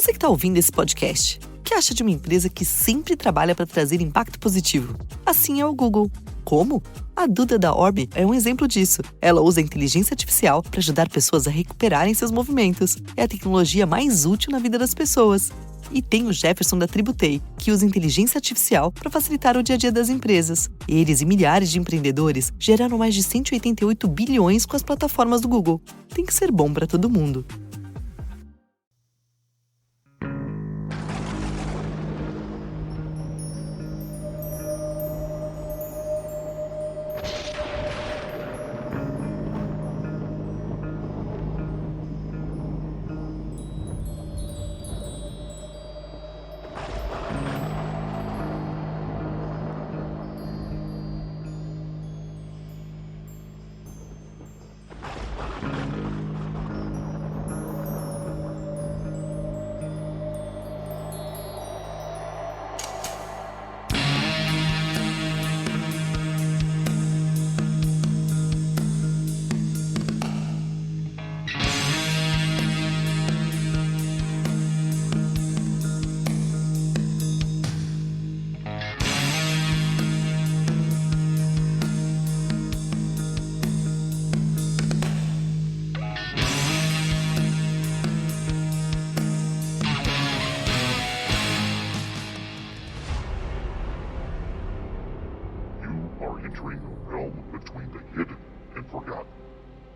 Você que está ouvindo esse podcast, o que acha de uma empresa que sempre trabalha para trazer impacto positivo? Assim é o Google. Como? A Duda da Orbe é um exemplo disso. Ela usa a inteligência artificial para ajudar pessoas a recuperarem seus movimentos. É a tecnologia mais útil na vida das pessoas. E tem o Jefferson da Tributei, que usa inteligência artificial para facilitar o dia a dia das empresas. Eles e milhares de empreendedores geraram mais de 188 bilhões com as plataformas do Google. Tem que ser bom para todo mundo. Entering a realm between the hidden and forgotten,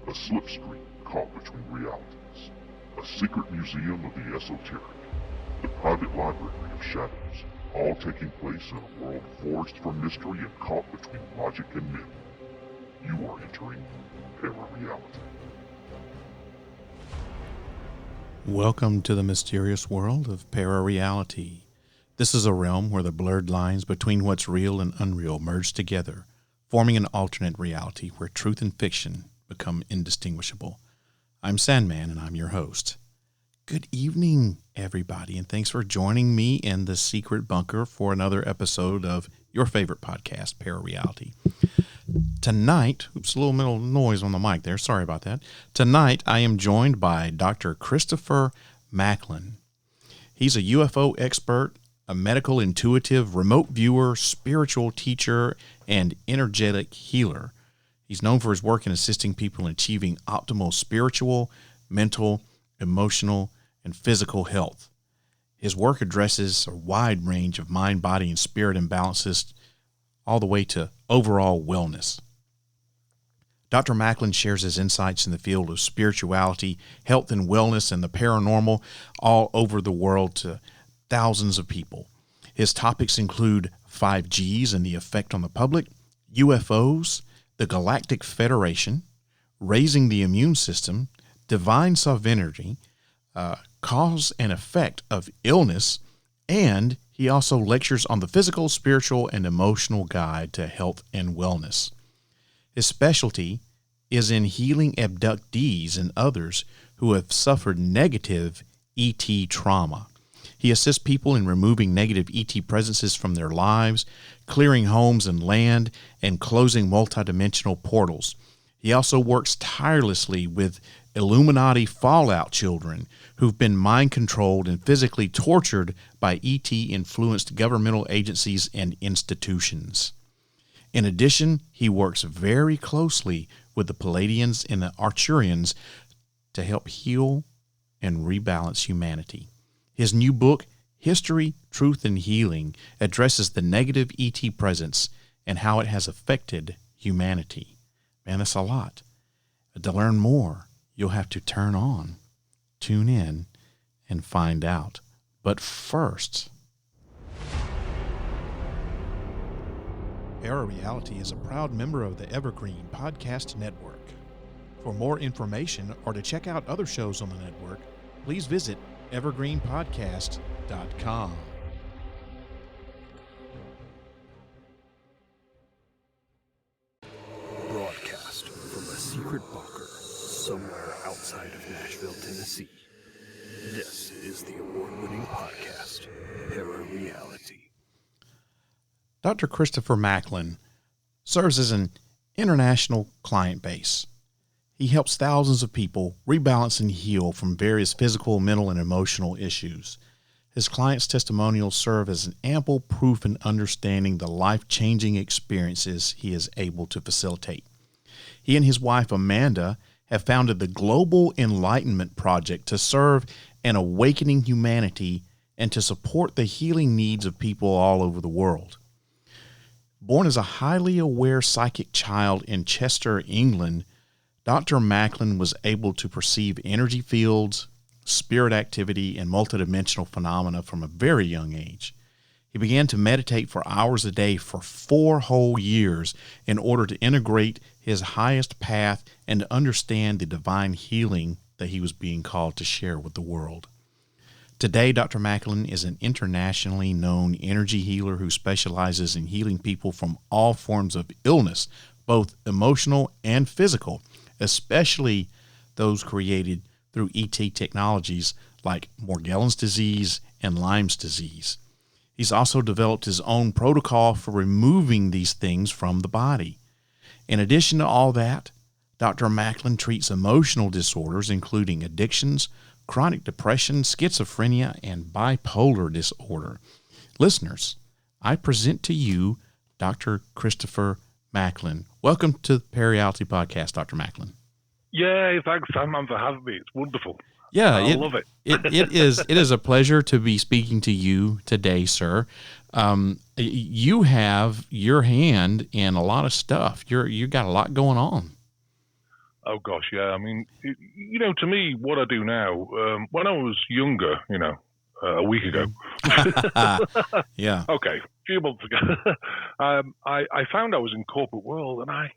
a slipstream caught between realities, a secret museum of the esoteric, the private library of shadows, all taking place in a world forged from mystery and caught between logic and myth. You are entering para-reality. Welcome to the mysterious world of para-reality. This is a realm where the blurred lines between what's real and unreal merge together, forming an alternate reality where truth and fiction become indistinguishable. I'm Sandman, and I'm your host. Good evening, everybody, and thanks for joining me in the secret bunker for another episode of your favorite podcast, Para-Reality. Tonight, oops, a little noise on the mic there, sorry about that. Tonight, I am joined by Dr. Christopher Macklin. He's a UFO expert, a medical intuitive, remote viewer, spiritual teacher, and energetic healer. He's known for his work in assisting people in achieving optimal spiritual, mental, emotional, and physical health. His work addresses a wide range of mind, body, and spirit imbalances, all the way to overall wellness. Dr. Macklin shares his insights in the field of spirituality, health and wellness, and the paranormal all over the world to thousands of people. His topics include 5Gs and the effect on the public, UFOs, the Galactic Federation, raising the immune system, divine sovereignty, cause and effect of illness, and he also lectures on the physical, spiritual, and emotional guide to health and wellness. His specialty is in healing abductees and others who have suffered negative ET trauma. He assists people in removing negative ET presences from their lives, clearing homes and land, and closing multidimensional portals. He also works tirelessly with Illuminati fallout children who've been mind-controlled and physically tortured by ET-influenced governmental agencies and institutions. In addition, he works very closely with the Pleiadians and the Arcturians to help heal and rebalance humanity. His new book, History, Truth, and Healing, addresses the negative ET presence and how it has affected humanity. Man, that's a lot. To learn more, you'll have to tune in, and find out. But first, Para-Reality is a proud member of the Evergreen Podcast Network. For more information or to check out other shows on the network, please visit evergreenpodcast.com. Broadcast from a secret bunker somewhere outside of Nashville, Tennessee. This is the award-winning podcast, Para-Reality. Dr. Christopher Macklin serves as an international client base. He helps thousands of people rebalance and heal from various physical, mental, and emotional issues. His clients' testimonials serve as an ample proof in understanding the life-changing experiences he is able to facilitate. He and his wife, Amanda, have founded the Global Enlightenment Project to serve an awakening humanity and to support the healing needs of people all over the world. Born as a highly aware psychic child in Chester, England, Dr. Macklin was able to perceive energy fields, spirit activity, and multidimensional phenomena from a very young age. He began to meditate for hours a day for 4 whole years in order to integrate his highest path and to understand the divine healing that he was being called to share with the world. Today, Dr. Macklin is an internationally known energy healer who specializes in healing people from all forms of illness, both emotional and physical, especially those created through ET technologies like Morgellons disease and Lyme's disease. He's also developed his own protocol for removing these things from the body. In addition to all that, Dr. Macklin treats emotional disorders, including addictions, chronic depression, schizophrenia, and bipolar disorder. Listeners, I present to you Dr. Christopher Macklin. Welcome to the Pleiadians podcast, Dr. Macklin. Yay, thanks, Sam, for having me. It's wonderful. Yeah, I love it. It is a pleasure to be speaking to you today, sir. You have your hand in a lot of stuff. You got a lot going on. Oh, gosh, yeah. I mean, to me, what I do now, when I was younger, a week ago. Yeah. Okay, a few months ago, I found I was in corporate world, and I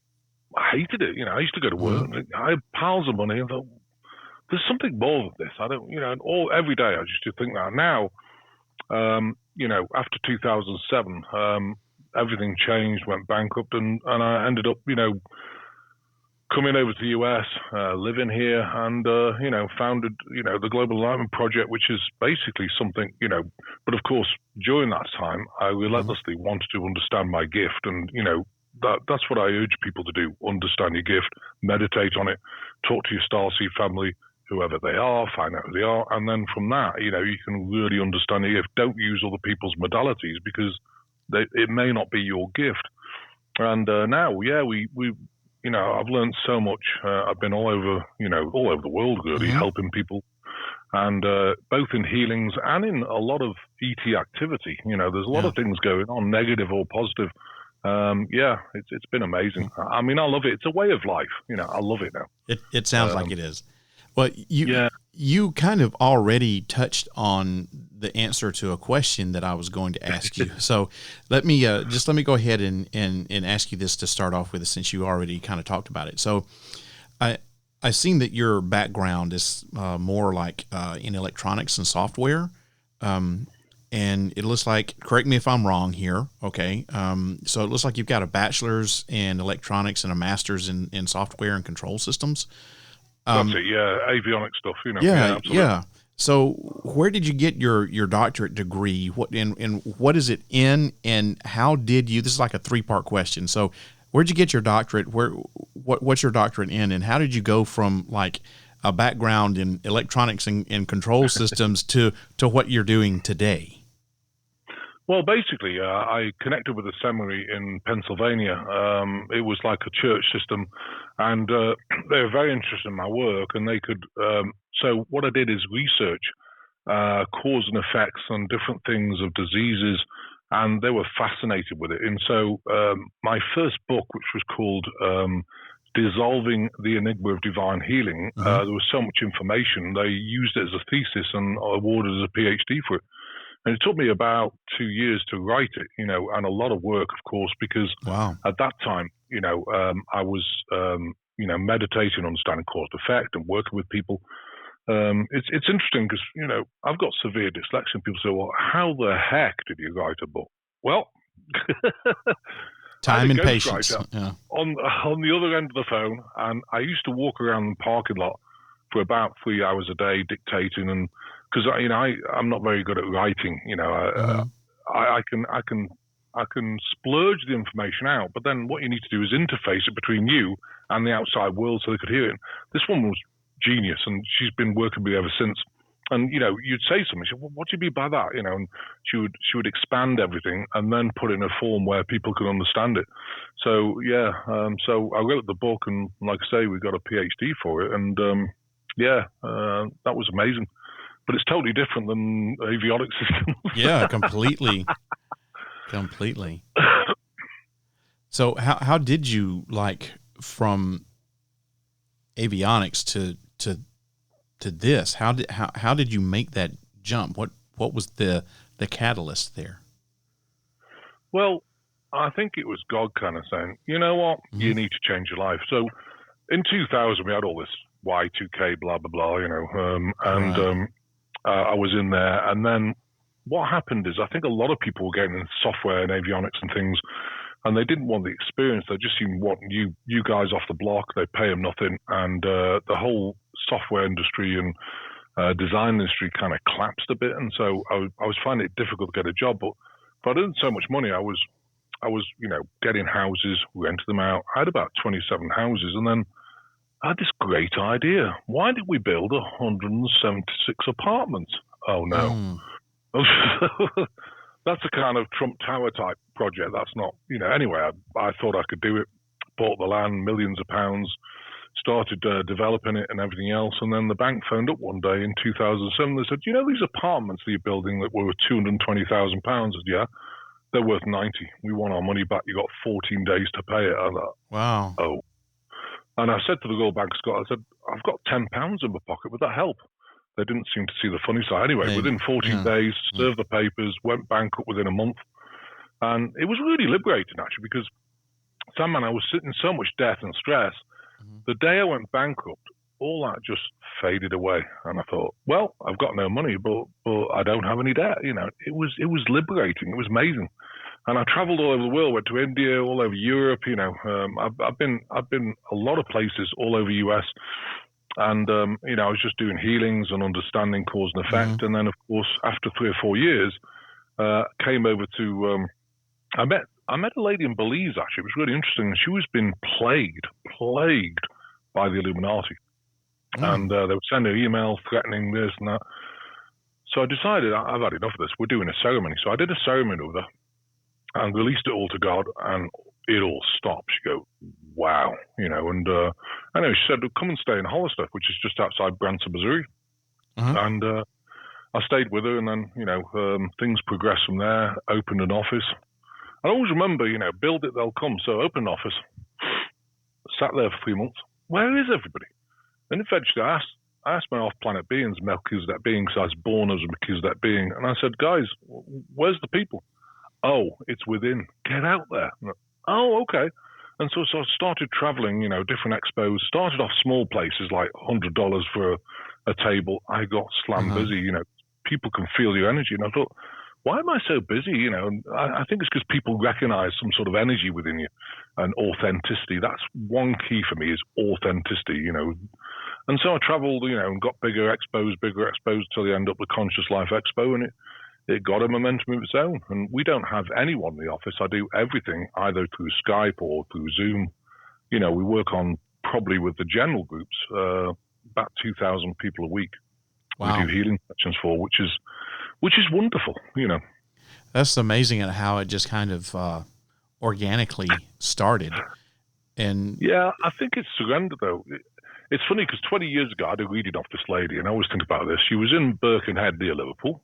hated it. I used to go to work, and I had piles of money, and thought, there's something more than this. I don't, every day I used to think that. Now, after 2007, everything changed, went bankrupt, and I ended up, coming over to the US, living here, and, founded, the Global Enlightenment Project, which is basically something, but of course, during that time, I relentlessly wanted to understand my gift, and, that's what I urge people to do. Understand your gift, meditate on it, talk to your starseed family, whoever they are, find out who they are, and then from that, you can really understand your gift. Don't use other people's modalities because it may not be your gift. And now, yeah, we I've learned so much. I've been all over the world, really, helping people, and both in healings and in a lot of ET activity. There's a lot of things going on, negative or positive. It's been amazing. I mean, I love it. It's a way of life. I love it now. It sounds like it is. Well, you kind of already touched on the answer to a question that I was going to ask you. So let me go ahead and ask you this to start off with, since you already kind of talked about it. So I've seen that your background is more like in electronics and software. And it looks like, correct me if I'm wrong here, okay? So it looks like you've got a bachelor's in electronics and a master's in software and control systems. That's it, yeah, avionics stuff, Yeah. So where did you get your doctorate degree? What what is it in, and how did you? This is like a 3-part question. So where'd you get your doctorate? What's your doctorate in, and how did you go from like a background in electronics and control systems to what you're doing today? Well, basically, I connected with a seminary in Pennsylvania. It was like a church system, and they were very interested in my work. And they could. So what I did is research cause and effects on different things of diseases, and they were fascinated with it. And so my first book, which was called Dissolving the Enigma of Divine Healing, there was so much information. They used it as a thesis and awarded as a PhD for it. And it took me about 2 years to write it, and a lot of work, of course, because at that time, I was, meditating, understanding cause and effect, and working with people. It's interesting because, I've got severe dyslexia. People say, well, how the heck did you write a book? Well, time and patience. Yeah. On the other end of the phone, and I used to walk around the parking lot for about 3 hours a day dictating, and because I'm not very good at writing, I can I can splurge the information out, but then what you need to do is interface it between you and the outside world so they could hear it. This woman was genius, and she's been working with me ever since. And, you'd say something, she'd say, well, what do you mean by that? And she would expand everything and then put it in a form where people could understand it. So, so I wrote the book, and like I say, we got a PhD for it. And, that was amazing. But it's totally different than avionics systems. Yeah, completely. Completely. So how did you, from avionics to this? How did you make that jump? What was the catalyst there? Well, I think it was God kind of saying, you know what, you need to change your life. So in 2000, we had all this Y2K, blah, blah, blah, I was in there. And then what happened is I think a lot of people were getting into software and avionics and things, and they didn't want the experience. They just seemed wanting you guys off the block. They pay them nothing. And the whole software industry and design industry kind of collapsed a bit. And so I was finding it difficult to get a job. But I didn't so much money. I was getting houses, rented them out. I had about 27 houses. And then I had this great idea. Why did we build 176 apartments? Oh, no. That's a kind of Trump Tower type project. That's not, anyway, I thought I could do it. Bought the land, millions of pounds, started developing it and everything else. And then the bank phoned up one day in 2007. They said, these apartments that you're building that were worth £220,000? I said, yeah, they're worth 90. We want our money back. You got 14 days to pay it. I thought, wow. Oh. And I said to the Royal Bank of Scotland, I said, I've got £10 in my pocket. Would that help? They didn't seem to see the funny side. Anyway, within 14 days, served the papers, went bankrupt within a month. And it was really liberating, actually, because, Sandman, I was sitting in so much debt and stress. The day I went bankrupt, all that just faded away. And I thought, well, I've got no money, but I don't have any debt. It was liberating. It was amazing. And I traveled all over the world, went to India, all over Europe. I've been a lot of places all over the US. And, I was just doing healings and understanding cause and effect. And then, of course, after 3 or 4 years, came over to, I met a lady in Belize, actually. It was really interesting. She was being plagued by the Illuminati. And they would send her emails threatening this and that. So I decided, I've had enough of this. We're doing a ceremony. So I did a ceremony with her and released it all to God, and it all stopped. She go, wow, and anyway, she said, come and stay in Hollister, which is just outside Branson, Missouri. And I stayed with her, and then, things progressed from there, opened an office. I always remember, build it, they'll come. So opened an office, sat there for 3 months. Where is everybody? And eventually I asked my off-planet beings, Melchizedek beings, I was born as a Melchizedek being, and I said, guys, where's the people? Oh, it's within. Get out there. Oh, okay. And so I started traveling, different expos, started off small places like $100 for a table. I got slam busy, people can feel your energy. And I thought, why am I so busy? I think it's because people recognize some sort of energy within you and authenticity. That's one key for me is authenticity, And so I traveled, and got bigger expos till they end up the Conscious Life Expo, and it got a momentum of its own. And we don't have anyone in the office. I do everything either through Skype or through Zoom. We work on probably with the general groups, about 2,000 people a week. Wow. We do healing sessions for, which is wonderful, That's amazing at how it just kind of organically started. And yeah, I think it's surrender, though. It's funny because 20 years ago, I had a reading off this lady, and I always think about this. She was in Birkenhead near Liverpool,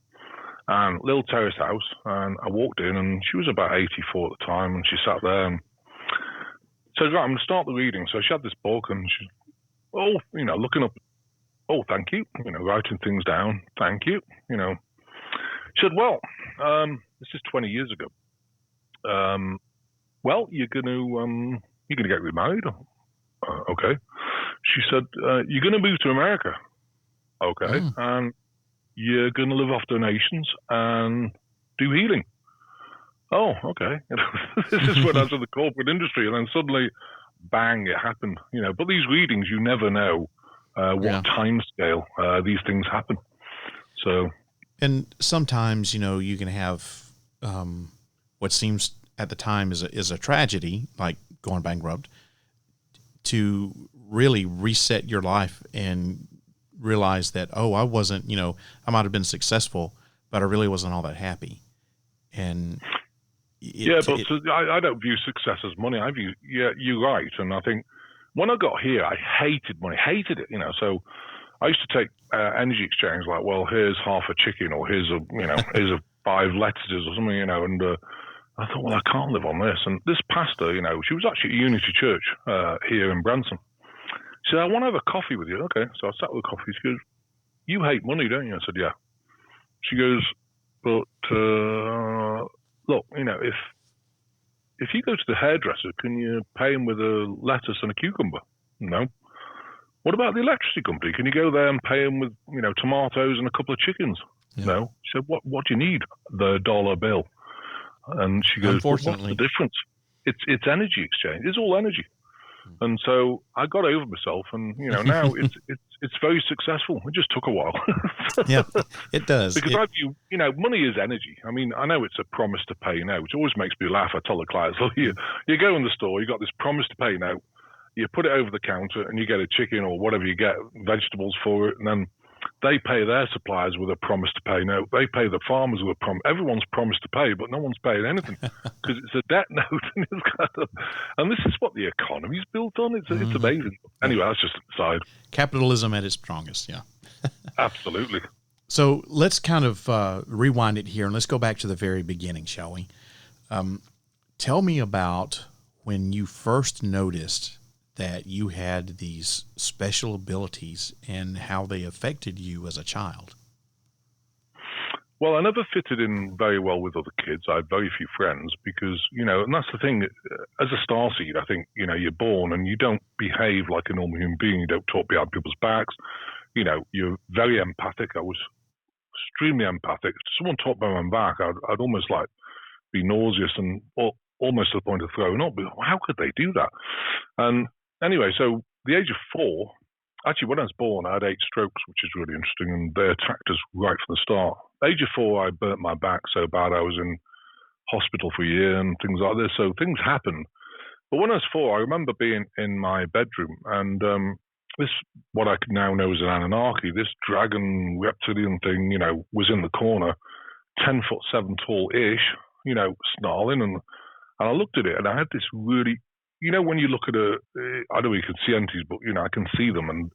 and little terrace house, and I walked in, and she was about 84 at the time, and she sat there and said, right, I'm going to start the reading. So she had this book, and she, looking up, oh, thank you, writing things down, thank you, She said, well, this is 20 years ago. Well, you're going to get remarried. Okay. She said, you're going to move to America. Okay. And you're going to live off donations and do healing. Oh, okay. This is when I was in the corporate industry, and then suddenly, bang, it happened. But these readings, you never know what time scale these things happen. So. And sometimes, you can have what seems at the time is a tragedy, like going bankrupt, to really reset your life and realize that, oh, I wasn't, I might have been successful, but I really wasn't all that happy. And I don't view success as money. I view, you're right. And I think when I got here, I hated money, hated it, So I used to take energy exchange, like, well, here's half a chicken, or here's here's 5 lettuces or something, and I thought, well, I can't live on this. And this pastor, she was actually at Unity Church here in Branson. She said, I want to have a coffee with you. Okay. So I sat with a coffee. She goes, you hate money, don't you? I said, yeah. She goes, but look, if you go to the hairdresser, can you pay him with a lettuce and a cucumber? No. What about the electricity company? Can you go there and pay him with, tomatoes and a couple of chickens? Yeah. No. She said, what do you need? The dollar bill. And she goes, well, what's the difference? It's energy exchange. It's all energy. And so I got over myself, and now it's very successful. It just took a while. Yeah, it does. Because I view, money is energy. I mean, I know it's a promise to pay now, which always makes me laugh. I tell the clients, look, you go in the store, you got this promise to pay now, you put it over the counter, and you get a chicken or whatever you get, vegetables for it, and then they pay their suppliers with a promise to pay. No, they pay the farmers with a promise. Everyone's promised to pay, but no one's paying anything because it's a debt note. And this is what the economy's built on. It's amazing. Anyway, that's just an aside. Capitalism at its strongest, yeah. Absolutely. So let's kind of rewind it here, and let's go back to the very beginning, shall we? Tell me about when you first noticed that you had these special abilities and how they affected you as a child. Well, I never fitted in very well with other kids. I had very few friends because, and that's the thing, as a starseed, I think, you're born and you don't behave like a normal human being. You don't talk behind people's backs. You're very empathic. I was extremely empathic. If someone talked behind my back, I'd almost be nauseous and almost to the point of throwing up. But how could they do that? And anyway, so the age of 4, actually when I was born, I had 8 strokes, which is really interesting, and they attacked us right from the start. Age of 4, I burnt my back so bad I was in hospital for a year and things like this. So things happened. But when I was 4, I remember being in my bedroom, and this, what I now know as an Anunnaki, this dragon reptilian thing, was in the corner, 10 foot 7 tall-ish, snarling, and I looked at it, and I had this really, when you look at I don't know if you can see entities, but, I can see them, and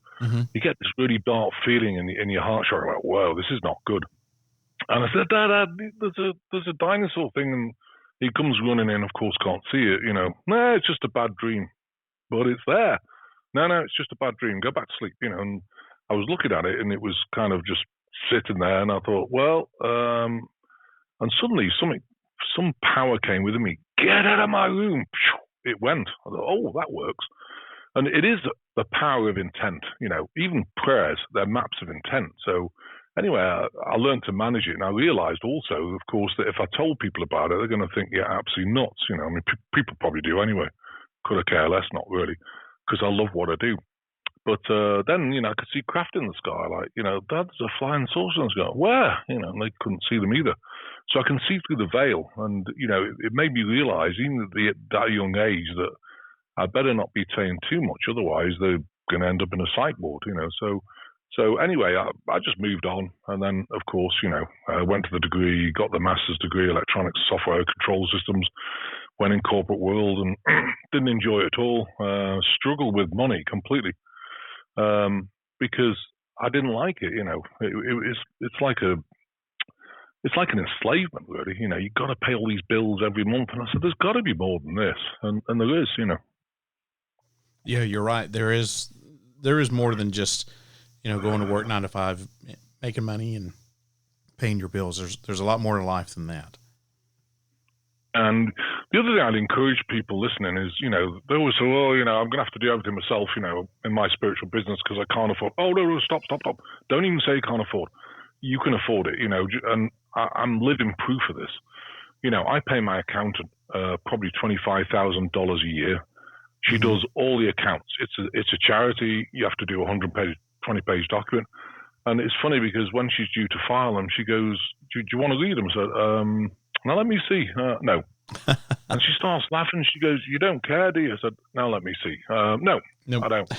you get this really dark feeling in your heart, like, whoa, this is not good. And I said, Dad, there's a dinosaur thing, and he comes running in, of course, can't see it, No, it's just a bad dream. But it's there. No, it's just a bad dream. Go back to sleep, and I was looking at it, and it was kind of just sitting there, and I thought, well, and suddenly some power came within me. Get out of my room. It went. I thought, oh, that works. And it is the power of intent. Even prayers, they're maps of intent. So anyway, I learned to manage it. And I realized also, of course, that if I told people about it, they're going to think, yeah, absolutely nuts. I mean, people probably do anyway. Could I care less? Not really, because I love what I do. But then, I could see craft in the sky. Like, Dad, there's a flying saucer in the sky. Where? And they couldn't see them either. So I can see through the veil. And, it made me realize, even at that young age, that I better not be saying too much. Otherwise, they're going to end up in a psych ward, So anyway, I just moved on. And then, of course, I went to the degree, got the master's degree, electronics, software, control systems, went in corporate world and didn't enjoy it at all. Struggled with money completely. Because I didn't like it, it's like an enslavement, really. You've got to pay all these bills every month. And I said, there's got to be more than this. And there is, Yeah, you're right. There is more than just, going to work 9 to 5, making money and paying your bills. There's a lot more to life than that. And the other thing I'd encourage people listening is, they always say, well, I'm going to have to do everything myself, in my spiritual business because I can't afford. Oh, no, stop. Don't even say you can't afford. You can afford it, and I'm living proof of this. I pay my accountant probably $25,000 a year. She does all the accounts. It's a charity. You have to do a 20-page document. And it's funny because when she's due to file them, she goes, do you want to read them? So, Now let me see. No. And she starts laughing. She goes, "You don't care, do you?" I said, "Now let me see." No, Nope. I don't.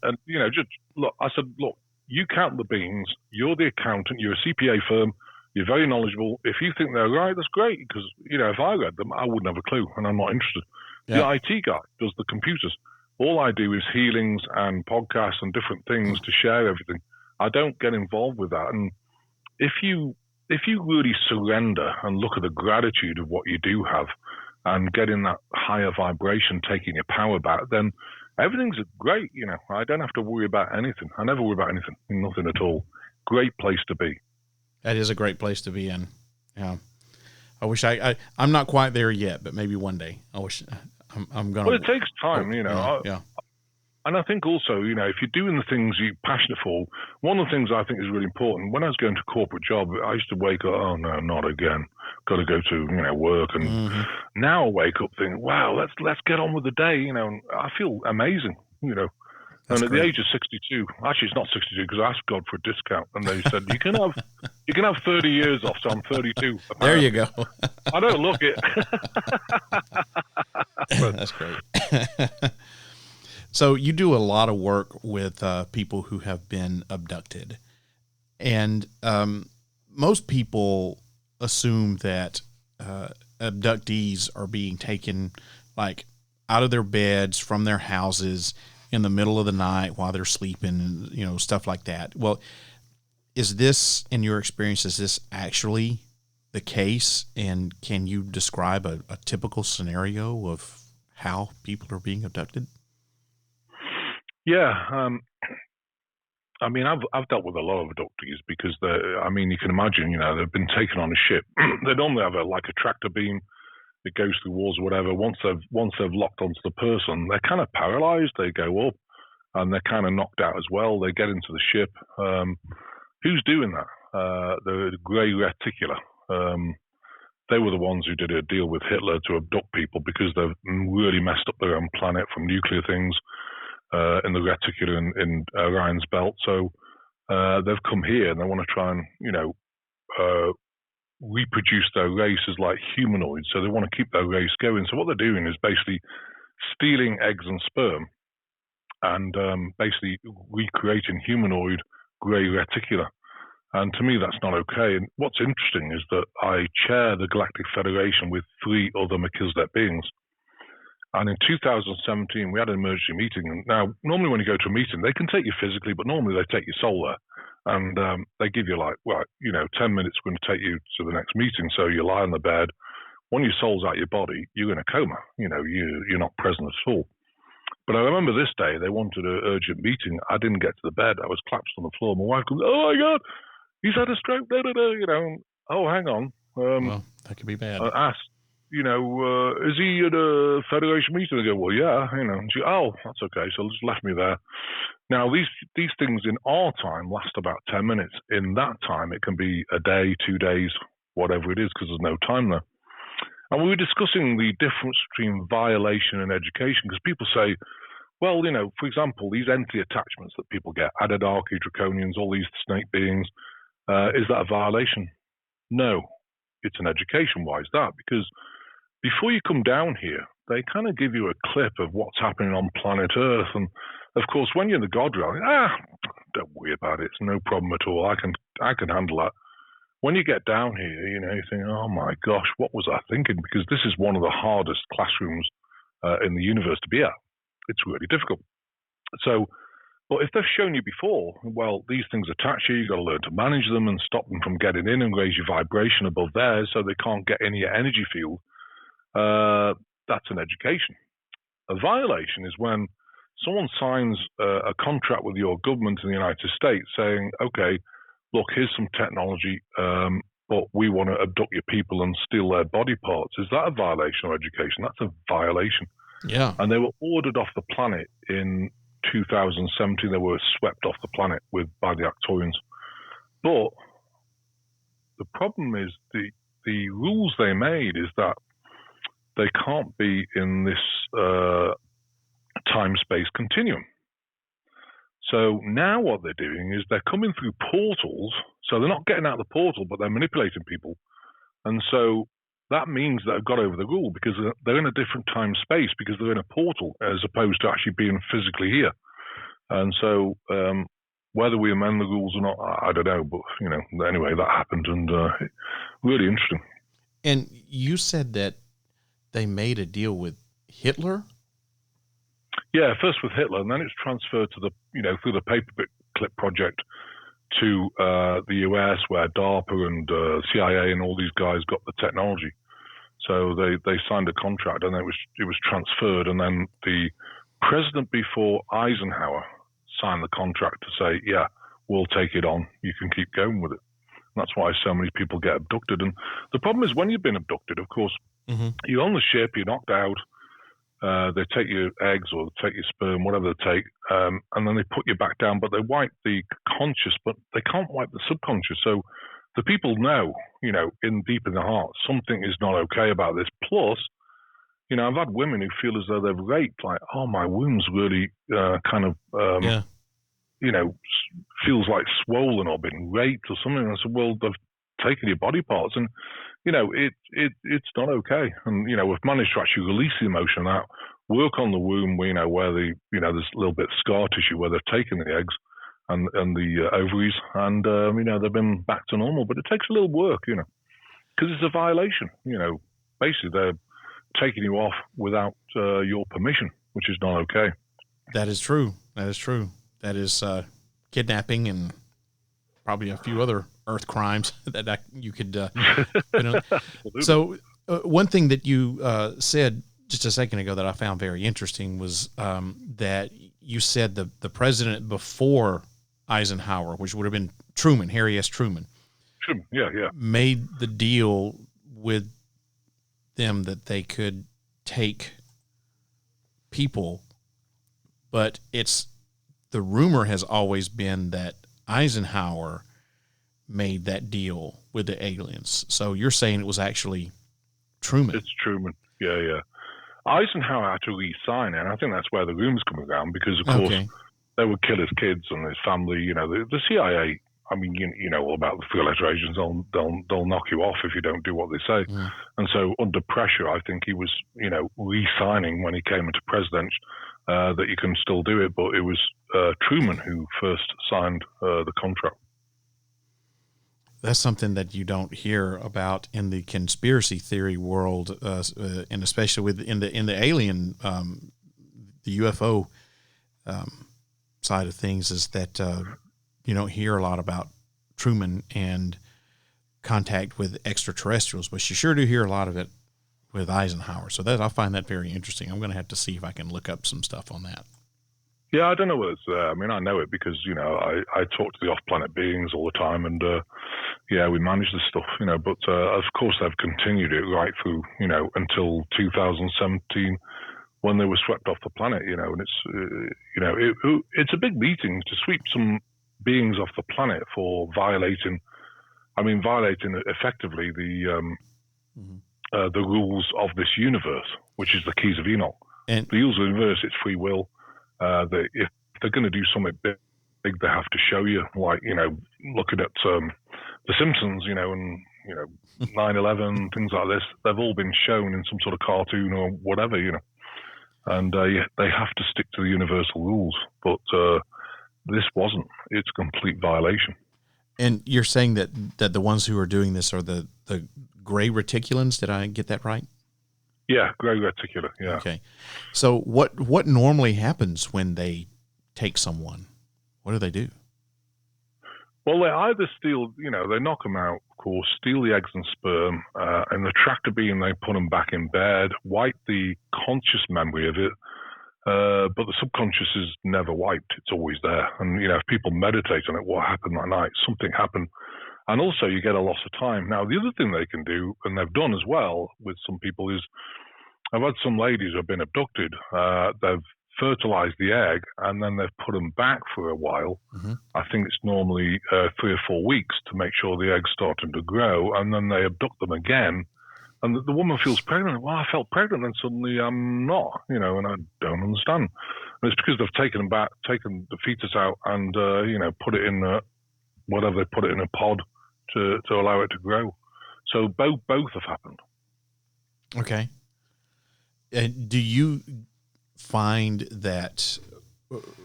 and just look. I said, "Look, you count the beans. You're the accountant. You're a CPA firm. You're very knowledgeable. If you think they're right, that's great. Because if I read them, I wouldn't have a clue, and I'm not interested." Yeah. The IT guy does the computers. All I do is healings and podcasts and different things to share everything. I don't get involved with that. And if you really surrender and look at the gratitude of what you do have and get in that higher vibration, taking your power back, then everything's great. I don't have to worry about anything. I never worry about anything, nothing at all. Great place to be. That is a great place to be in. Yeah. I wish I'm not quite there yet, but maybe one day. I wish I'm going to. Well, it takes time, Yeah. And I think also, if you're doing the things you're passionate for, one of the things I think is really important, when I was going to a corporate job, I used to wake up, oh no, not again. Got to go to, work. And now I wake up thinking, wow, let's get on with the day, and I feel amazing, That's and at great. the age of 62, actually it's not 62 because I asked God for a discount, and they said you can have 30 years off, so I'm 32. Apparently. There you go. I don't look it. That's great. So you do a lot of work with people who have been abducted, and most people assume that abductees are being taken like out of their beds, from their houses, in the middle of the night while they're sleeping, stuff like that. Well, is this, in your experience, is this actually the case? And can you describe a typical scenario of how people are being abducted? Yeah. I've dealt with a lot of abductees because you can imagine, they've been taken on a ship. They normally have a tractor beam. It goes through walls or whatever. Once they've locked onto the person, they're kind of paralyzed. They go up and they're kind of knocked out as well. They get into the ship. Who's doing that? The Grey Reticular. They were the ones who did a deal with Hitler to abduct people because they've really messed up their own planet from nuclear things in the Reticular in Orion's belt. So they've come here and they want to try and, reproduce their race as like humanoids. So they want to keep their race going. So what they're doing is basically stealing eggs and sperm and basically recreating humanoid Grey Reticular. And to me, that's not okay. And what's interesting is that I chair the Galactic Federation with 3 other Melchizedek beings. And in 2017, we had an emergency meeting. Now, normally when you go to a meeting, they can take you physically, but normally they take your soul there. And they give you 10 minutes, we're going to take you to the next meeting. So you lie on the bed. When your soul's out your body, you're in a coma. You're not present at all. But I remember this day, they wanted an urgent meeting. I didn't get to the bed. I was collapsed on the floor. My wife goes, "Oh my God, he's had a stroke." Oh, hang on. Well, that could be bad. I asked, is he at a Federation meeting? I go, well, yeah, And she, oh, that's okay. So just left me there. Now, these things in our time last about 10 minutes. In that time, it can be a day, 2 days, whatever it is, because there's no time there. And we were discussing the difference between violation and education, because people say, well, for example, these entity attachments that people get, Adarki, Draconians, all these snake beings, is that a violation? No, it's an education. Why is that? Because before you come down here, they kind of give you a clip of what's happening on planet Earth. And of course, when you're in the God realm, don't worry about it. It's no problem at all. I can handle that. When you get down here, you think, oh my gosh, what was I thinking? Because this is one of the hardest classrooms in the universe to be at. It's really difficult. So, but if they've shown you before, well, these things attach you, you've got to learn to manage them and stop them from getting in and raise your vibration above theirs so they can't get in your energy field. That's an education. A violation is when someone signs a contract with your government in the United States saying, okay, look, here's some technology, but we want to abduct your people and steal their body parts. Is that a violation or education? That's a violation. Yeah. And they were ordered off the planet in 2017. They were swept off the planet by the Arcturians. But the problem is the rules they made is that they can't be in this time-space continuum. So now what they're doing is they're coming through portals. So they're not getting out of the portal, but they're manipulating people. And so that means that they've got over the rule because they're in a different time space because they're in a portal as opposed to actually being physically here. And so whether we amend the rules or not, I don't know. But, anyway, that happened and really interesting. And you said that they made a deal with Hitler? Yeah, first with Hitler, and then it's transferred to through the Paperclip project to the US, where DARPA and CIA and all these guys got the technology. So they signed a contract, and it was transferred, and then the president before Eisenhower signed the contract to say, yeah, we'll take it on. You can keep going with it. And that's why so many people get abducted. And the problem is when you've been abducted, of course, you're on the ship, you're knocked out. They take your eggs or they take your sperm, whatever they take, and then they put you back down. But they wipe the conscious, but they can't wipe the subconscious. So the people know, deep in their heart, something is not okay about this. Plus, I've had women who feel as though they've raped, like, oh, my womb's really feels like swollen or been raped or something. And I said, well, they've taken your body parts, and it's not okay. And we've managed to actually release the emotion out, work on the womb, where there's a little bit of scar tissue where they've taken the eggs and the ovaries, and they've been back to normal. But it takes a little work, because it's a violation. Basically they're taking you off without your permission, which is not okay. That is true. That is kidnapping and probably a few other earth crimes that you could. So one thing that you said just a second ago that I found very interesting was that you said the president before Eisenhower, which would have been Truman, Harry S. Truman, made the deal with them that they could take people, but the rumor has always been that Eisenhower made that deal with the aliens. So you're saying it was actually Truman? It's Truman. Yeah. Eisenhower had to re-sign it, and I think that's where the rumor's coming around because, of course, they would kill his kids and his family. The CIA. I mean, you know all about the three-letter agents. They'll knock you off if you don't do what they say. Yeah. And so, under pressure, I think he was, re-signing when he came into president that you can still do it. But it was Truman who first signed the contract. That's something that you don't hear about in the conspiracy theory world, and especially in the alien, the UFO side of things, is that you don't hear a lot about Truman and contact with extraterrestrials, but you sure do hear a lot of it with Eisenhower. So I find that very interesting. I'm going to have to see if I can look up some stuff on that. Yeah, I don't know whether it's there. I mean, I know it because, I talk to the off-planet beings all the time, and, we manage this stuff, but, of course, they've continued it right through, until 2017 when they were swept off the planet, and it's, it's a big meeting to sweep some beings off the planet for violating effectively the rules of this universe, which is the keys of Enoch. And the rules of the universe, it's free will. If they're going to do something big, they have to show you, like, looking at The Simpsons, and 9/11, things like this. They've all been shown in some sort of cartoon or whatever, and they have to stick to the universal rules. But this wasn't. It's a complete violation. And you're saying that the ones who are doing this are the gray reticulans? Did I get that right? Yeah, gray reticular. Yeah. Okay. So what normally happens when they take someone? What do they do? Well, they either steal, they knock them out, of course, steal the eggs and sperm, and the tractor beam, they put them back in bed, wipe the conscious memory of it, but the subconscious is never wiped. It's always there. And, if people meditate on it, what happened that night? Something happened. And also you get a loss of time. Now, the other thing they can do, and they've done as well with some people, is I've had some ladies who have been abducted. They've fertilized the egg, and then they've put them back for a while. Mm-hmm. I think it's normally 3 or 4 weeks to make sure the egg's starting to grow, and then they abduct them again. And the woman feels pregnant. Well, I felt pregnant, and suddenly I'm not, and I don't understand. And it's because they've taken them back, taken the fetus out, and put it in whatever they put it in a pod to allow it to grow. So both have happened. Okay. And do you find that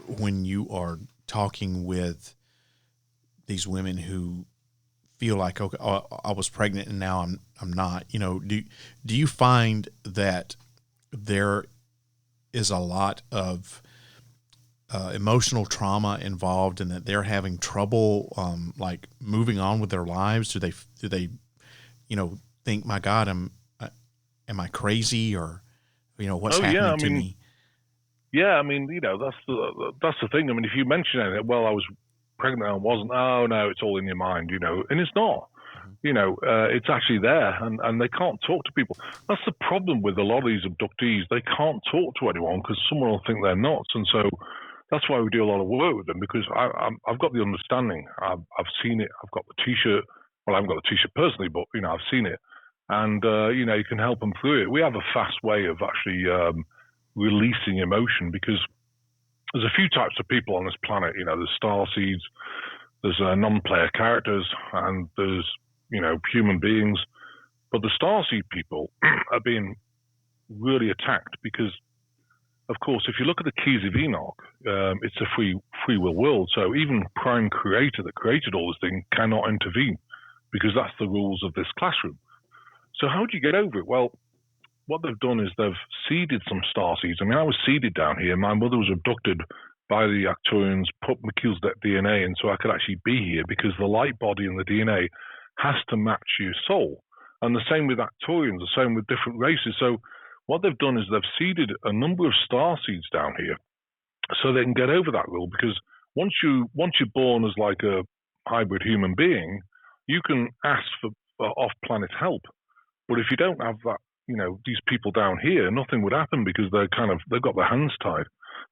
when you are talking with these women who feel like, okay, I was pregnant and now I'm not, do you find that there is a lot of emotional trauma involved and that they're having trouble like moving on with their lives? Do they think, my God, am I crazy, or what's happening to me? Yeah, I mean, that's the thing. I mean, if you mention it, well, I was pregnant and I wasn't. Oh no, it's all in your mind, and it's not. It's actually there, and they can't talk to people. That's the problem with a lot of these abductees. They can't talk to anyone because someone will think they're nuts, and so that's why we do a lot of work with them, because I've got the understanding. I've seen it. I've got the T-shirt. Well, I haven't got the T-shirt personally, but I've seen it, and you can help them through it. We have a fast way of actually releasing emotion, because there's a few types of people on this planet. There's starseeds, there's non-player characters, and there's human beings. But the starseed people are being really attacked because, of course, if you look at the Keys of Enoch, it's a free will world. So even Prime Creator that created all this thing cannot intervene, because that's the rules of this classroom. So how do you get over it? Well, what they've done is they've seeded some starseeds. I mean, I was seeded down here. My mother was abducted by the Arcturians, put Macklein's DNA in so I could actually be here, because the light body and the DNA has to match your soul. And the same with Arcturians, the same with different races. So what they've done is they've seeded a number of starseeds down here so they can get over that rule, because once you're born as like a hybrid human being, you can ask for off-planet help. But if you don't have that, these people down here, nothing would happen, because they've got their hands tied.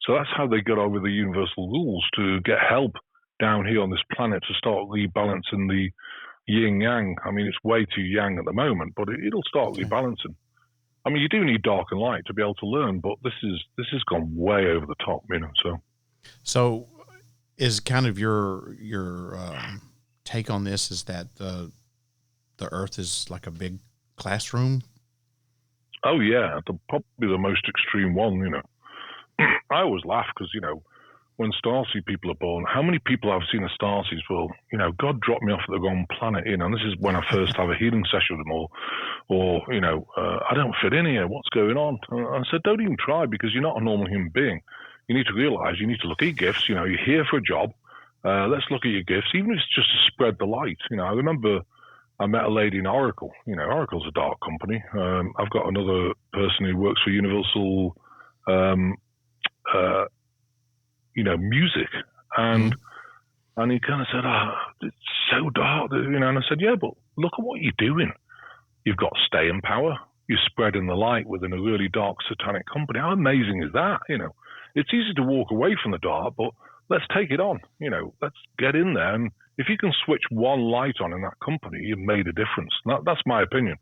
So that's how they got over the universal rules to get help down here on this planet to start rebalancing the yin yang. I mean, it's way too yang at the moment, but it'll start rebalancing. I mean, you do need dark and light to be able to learn, but this has gone way over the top, So is kind of your take on this is that the Earth is like a big classroom? Oh yeah, probably the most extreme one. I always laugh because when starseed people are born, how many people I've seen as starseeds? Well, God dropped me off at the wrong planet, and this is when I first have a healing session with them, or I don't fit in here. What's going on? And I said, don't even try, because you're not a normal human being. You need to realize you need to look at your gifts. You're here for a job. Let's look at your gifts, even if it's just to spread the light. I remember I met a lady in Oracle. Oracle's a dark company. I've got another person who works for Universal, music, and he kind of said, it's so dark, and I said, yeah, but look at what you're doing. You've got staying power. You're spreading the light within a really dark satanic company. How amazing is that? It's easy to walk away from the dark, but let's take it on. Let's get in there, and if you can switch one light on in that company, you've made a difference. That's my opinion.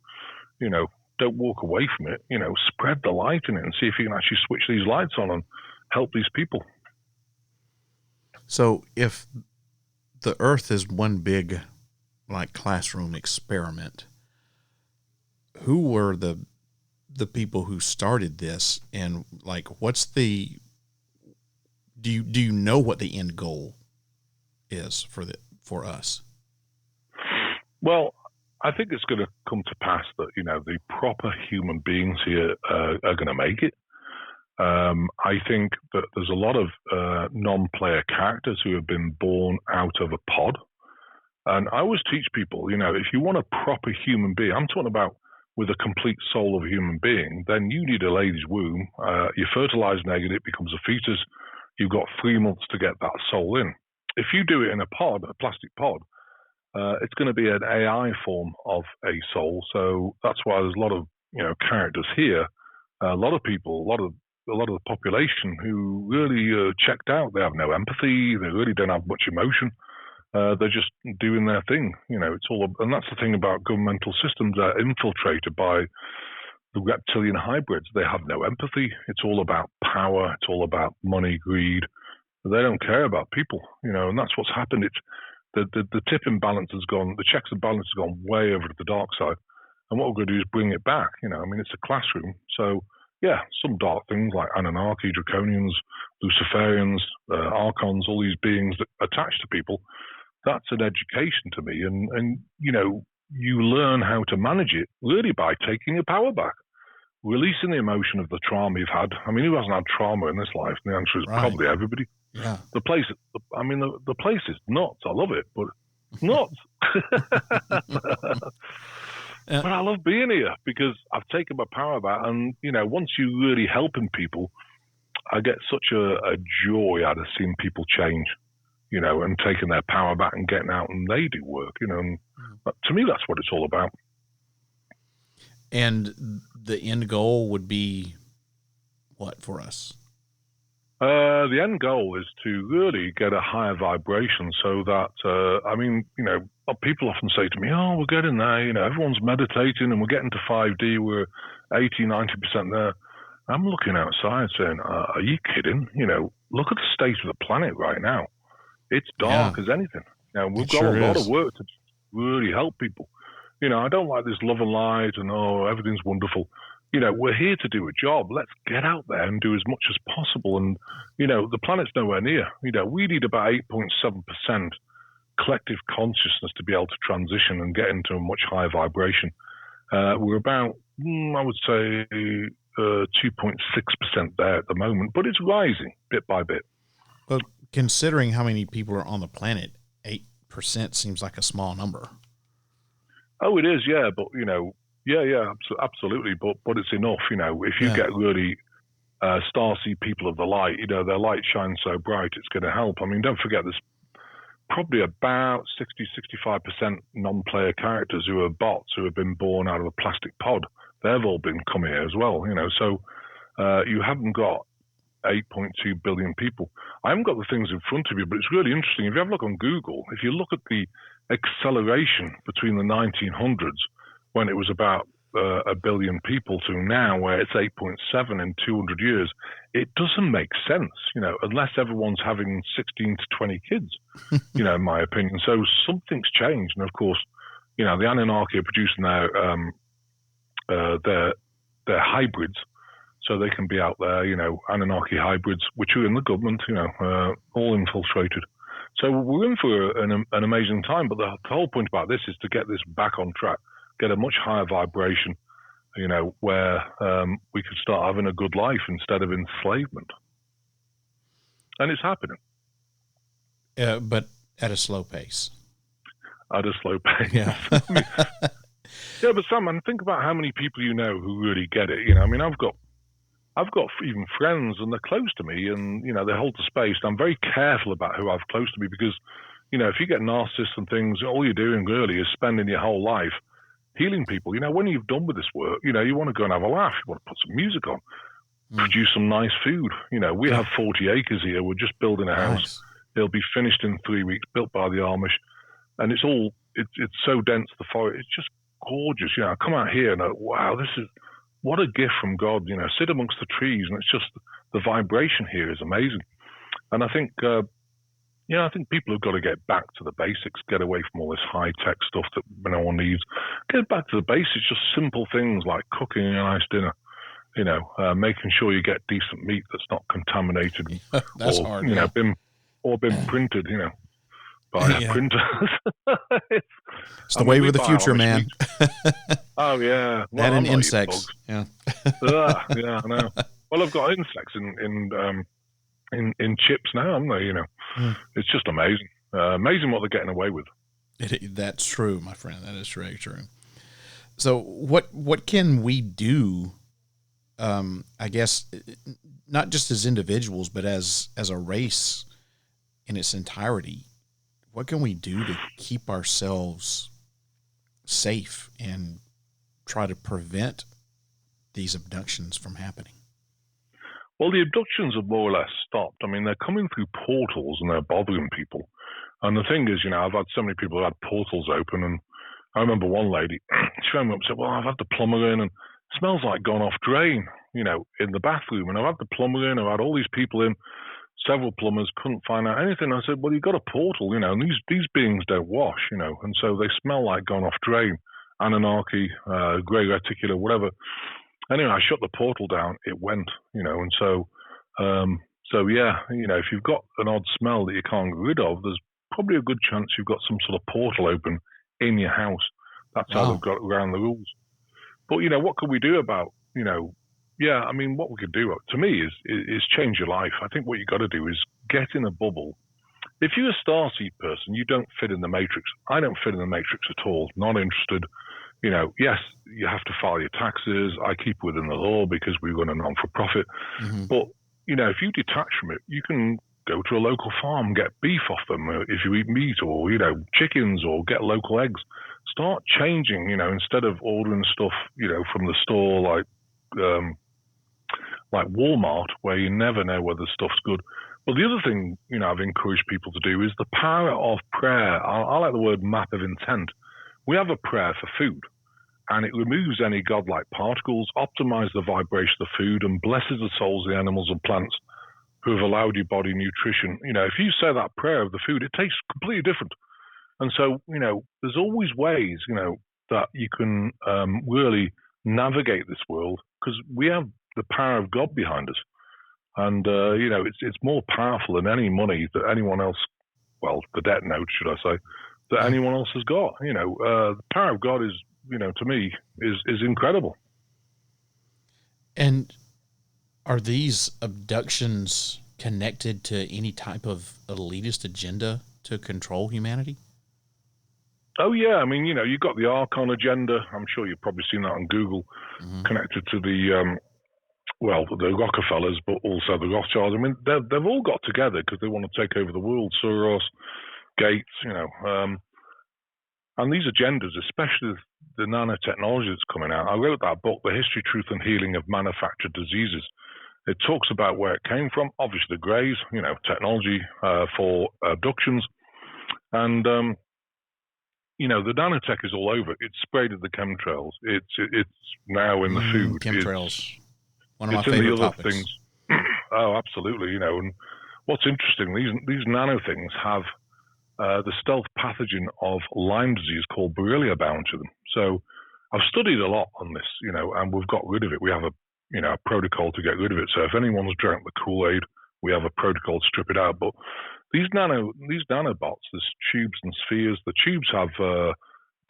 Don't walk away from it. Spread the light in it and see if you can actually switch these lights on and help these people. So if the Earth is one big, like, classroom experiment, who were the people who started this, and like, what's the? Do you know what the end goal is for us? Well, I think it's going to come to pass that the proper human beings here are going to make it. I think that there's a lot of non-player characters who have been born out of a pod. And I always teach people, if you want a proper human being, I'm talking about with a complete soul of a human being, then you need a lady's womb. You fertilize an egg and it becomes a fetus. You've got 3 months to get that soul in. If you do it in a pod, a plastic pod, it's going to be an AI form of a soul. So that's why there's a lot of characters here. A lot of people, a lot of the population who really checked out. They have no empathy. They really don't have much emotion. They're just doing their thing. It's all, and that's the thing about governmental systems. They're infiltrated by the reptilian hybrids. They have no empathy. It's all about power. It's all about money, greed. They don't care about people. And that's what's happened. It's the tip imbalance has gone. The checks and balance has gone way over to the dark side. And what we're going to do is bring it back. You know, I mean, it's a classroom. So, yeah, some dark things like Anunnaki, Draconians, Luciferians, Archons, all these beings that attach to people, that's an education to me. And you know, you learn how to manage it really by taking your power back, releasing the emotion of the trauma you've had. I mean, who hasn't had trauma in this life? And the answer is probably everybody. Yeah. The place is nuts. I love it, but it's nuts. But I love being here because I've taken my power back. And, you know, once you're really helping people, I get such a joy out of seeing people change, you know, and taking their power back and getting out and they do work, you know. And to me, that's what it's all about. And the end goal would be what for us? The end goal is to really get a higher vibration so that, I mean, you know, people often say to me, oh, we're getting there, you know, everyone's meditating and we're getting to 5D, we're 80, 90% there. I'm looking outside saying, are you kidding? You know, look at the state of the planet right now. It's dark as anything. You know, we've got a lot of work to really help people. You know, I don't like this love and light and, oh, everything's wonderful. You know, we're here to do a job. Let's get out there and do as much as possible. And, you know, the planet's nowhere near. You know, we need about 8.7% collective consciousness to be able to transition and get into a much higher vibration. We're about, I would say, 2.6% there at the moment, but it's rising bit by bit. Well, considering how many people are on the planet, 8% seems like a small number. Oh, it is, yeah. But, you know, yeah, absolutely. But it's enough, you know. If you get really starseed people of the light, you know, their light shines so bright, it's going to help. I mean, don't forget there's probably about 60-65% non-player characters who are bots who have been born out of a plastic pod. They've all been come here as well, you know. So you haven't got 8.2 billion people. I haven't got the things in front of you, but it's really interesting. If you have a look on Google, if you look at the acceleration between the 1900s, when it was about a billion people, to now where it's 8.7 in 200 years, it doesn't make sense, you know, unless everyone's having 16 to 20 kids, you know, in my opinion. So something's changed. And of course, you know, the Anunnaki are producing their hybrids, so they can be out there, you know, Anunnaki hybrids, which are in the government, you know, all infiltrated. So we're in for an amazing time. But the whole point about this is to get this back on track, get a much higher vibration, you know, where we could start having a good life instead of enslavement. And it's happening. But at a slow pace. At a slow pace. Yeah. Yeah, but Sam, and think about how many people you know who really get it. You know, I mean, I've got even friends, and they're close to me, and you know, they hold the space. And I'm very careful about who I've close to me because, you know, if you get narcissists and things, all you're doing really is spending your whole life healing people. You know, when you've done with this work, you know, you want to go and have a laugh. You want to put some music on, produce some nice food. You know, we have 40 acres here. We're just building a house. It'll be finished in 3 weeks, built by the Amish, and it's so dense, the forest. It's just gorgeous. You know, I come out here and wow, this is what a gift from God. You know, sit amongst the trees, and it's just the vibration here is amazing. And I think, I think people have got to get back to the basics, get away from all this high tech stuff that no one needs. Get back to the basics, just simple things like cooking a nice dinner. You know, making sure you get decent meat that's not contaminated, that's or hard, you know, been printed. You know, by printers. It's the wave of the future, man. Oh yeah, well, that and insects. Yeah, yeah, I know. Well, I've got insects in chips now, haven't they? You know, it's just amazing. Amazing what they're getting away with. That's true, my friend. That is very true. So, what can we do? I guess not just as individuals, but as a race in its entirety. What can we do to keep ourselves safe and try to prevent these abductions from happening? Well, the abductions have more or less stopped. I mean, they're coming through portals and they're bothering people. And the thing is, you know, I've had so many people who had portals open, and I remember one lady, she rang me up and said, well, I've had the plumber in and it smells like gone off drain, you know, in the bathroom. And I've had the plumber in, I've had all these people in, several plumbers, couldn't find out anything. I said, well, you've got a portal, you know, and these beings don't wash, you know, and so they smell like gone off drain. Anunnaki, Grey Reticular, whatever. Anyway, I shut the portal down. It went, and so yeah, if you've got an odd smell that you can't get rid of, there's probably a good chance you've got some sort of portal open in your house. That's how they've got around the rules. But what can we do about what we could do to me is change your life. I think what you got to do is get in a bubble. If you're a starseed person, you don't fit in the matrix. I don't fit in the matrix at all. Not interested. Yes, you have to file your taxes. I keep within the law because we run a non-for-profit. Mm-hmm. But, if you detach from it, you can go to a local farm, get beef off them if you eat meat, or, chickens, or get local eggs. Start changing, instead of ordering stuff, from the store like Walmart, where you never know whether stuff's good. Well, the other thing, I've encouraged people to do is the power of prayer. I like the word map of intent. We have a prayer for food, and it removes any godlike particles, optimizes the vibration of the food, and blesses the souls of the animals and plants who have allowed your body nutrition. If you say that prayer of the food, it tastes completely different. And so, there's always ways, that you can really navigate this world, because we have the power of God behind us. And, it's more powerful than any money that anyone else, well, the debt note, should I say, that anyone else has got. The power of God is, to me, is incredible. And are these abductions connected to any type of elitist agenda to control humanity? Oh, yeah. You've got the Archon agenda. I'm sure you've probably seen that on Google, connected to the Rockefellers, but also the Rothschilds. They've all got together because they want to take over the world. Soros, Gates, and these agendas, especially the nanotechnology that's coming out. I wrote that book, The History, Truth, and Healing of Manufactured Diseases. It talks about where it came from. Obviously, the Greys, technology for abductions. And, the nanotech is all over. It's sprayed at the chemtrails. It's now in the food. Chemtrails. One of my favorite topics. Things. Oh, absolutely. And what's interesting, these nano things have the stealth pathogen of Lyme disease called Borrelia bound to them. So I've studied a lot on this, and we've got rid of it. We have a protocol to get rid of it. So if anyone's drank the Kool-Aid, we have a protocol to strip it out. But these nanobots, there's tubes and spheres. The tubes have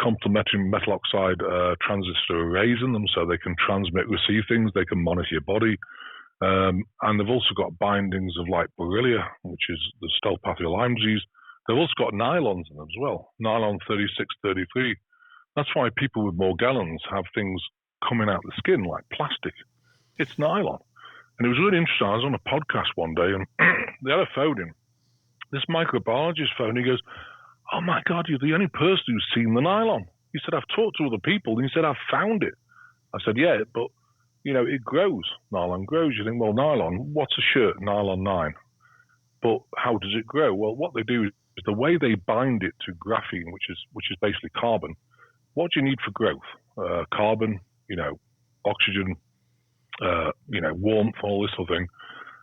complementary metal oxide transistor arrays in them, so they can transmit, receive things. They can monitor your body. And they've also got bindings of like Borrelia, which is the stealth pathogen of Lyme disease. They've also got nylons in them as well, nylon 36, 33. That's why people with Morgellons have things coming out the skin like plastic. It's nylon. And it was really interesting. I was on a podcast one day, and they had a phone in. This microbiologist phone. He goes, "Oh my God, you're the only person who's seen the nylon." He said, "I've talked to other people." And he said, "I've found it." I said, "Yeah, but, it grows. Nylon grows." You think, well, nylon, what's a shirt? Nylon 9. But how does it grow? Well, what they do is the way they bind it to graphene, which is basically carbon. What do you need for growth? Carbon, oxygen, warmth, all this sort of thing.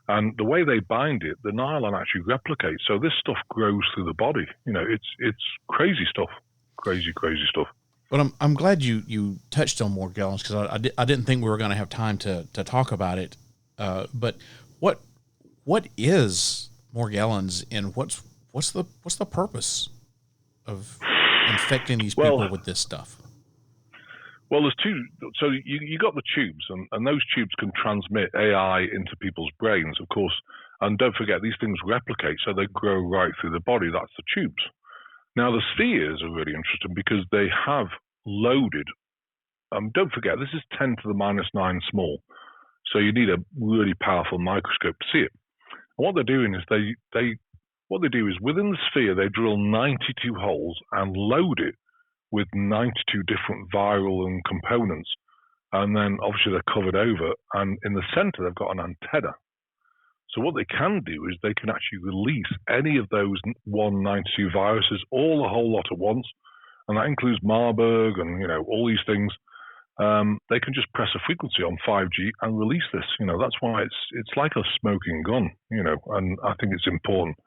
And the way they bind it, the nylon actually replicates. So this stuff grows through the body. It's crazy stuff. Crazy stuff. But I'm glad you touched on Morgellons, because I didn't think we were going to have time to talk about it. But what is Morgellons, and what's the purpose of infecting these people with this stuff? Well, there's two. So you got the tubes, and those tubes can transmit AI into people's brains, of course. And don't forget, these things replicate, so they grow right through the body. That's the tubes. Now, the spheres are really interesting because they have loaded. Don't forget, this is 10 to the minus 9 small. So you need a really powerful microscope to see it. And what they're doing is what they do is within the sphere, they drill 92 holes and load it with 92 different viral and components. And then obviously they're covered over. And in the center, they've got an antenna. So what they can do is they can actually release any of those 192 viruses, all the whole lot at once. And that includes Marburg and, all these things. They can just press a frequency on 5G and release this. That's why it's like a smoking gun, and I think it's important.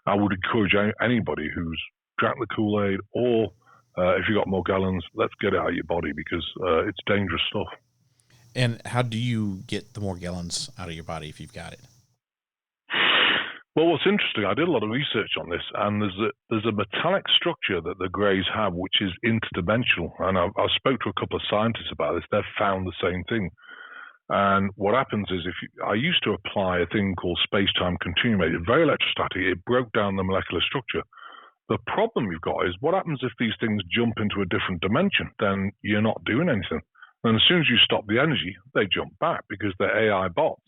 I would encourage anybody who's drank the Kool-Aid or if you got Morgellons, let's get it out of your body because it's dangerous stuff. And how do you get the Morgellons out of your body if you've got it? Well, what's interesting, I did a lot of research on this, and there's a metallic structure that the greys have, which is interdimensional. And I spoke to a couple of scientists about this. They've found the same thing. And what happens is, I used to apply a thing called space-time continuum. It's very electrostatic. It broke down the molecular structure. The problem you've got is, what happens if these things jump into a different dimension? Then you're not doing anything. And as soon as you stop the energy, they jump back because they're AI bots.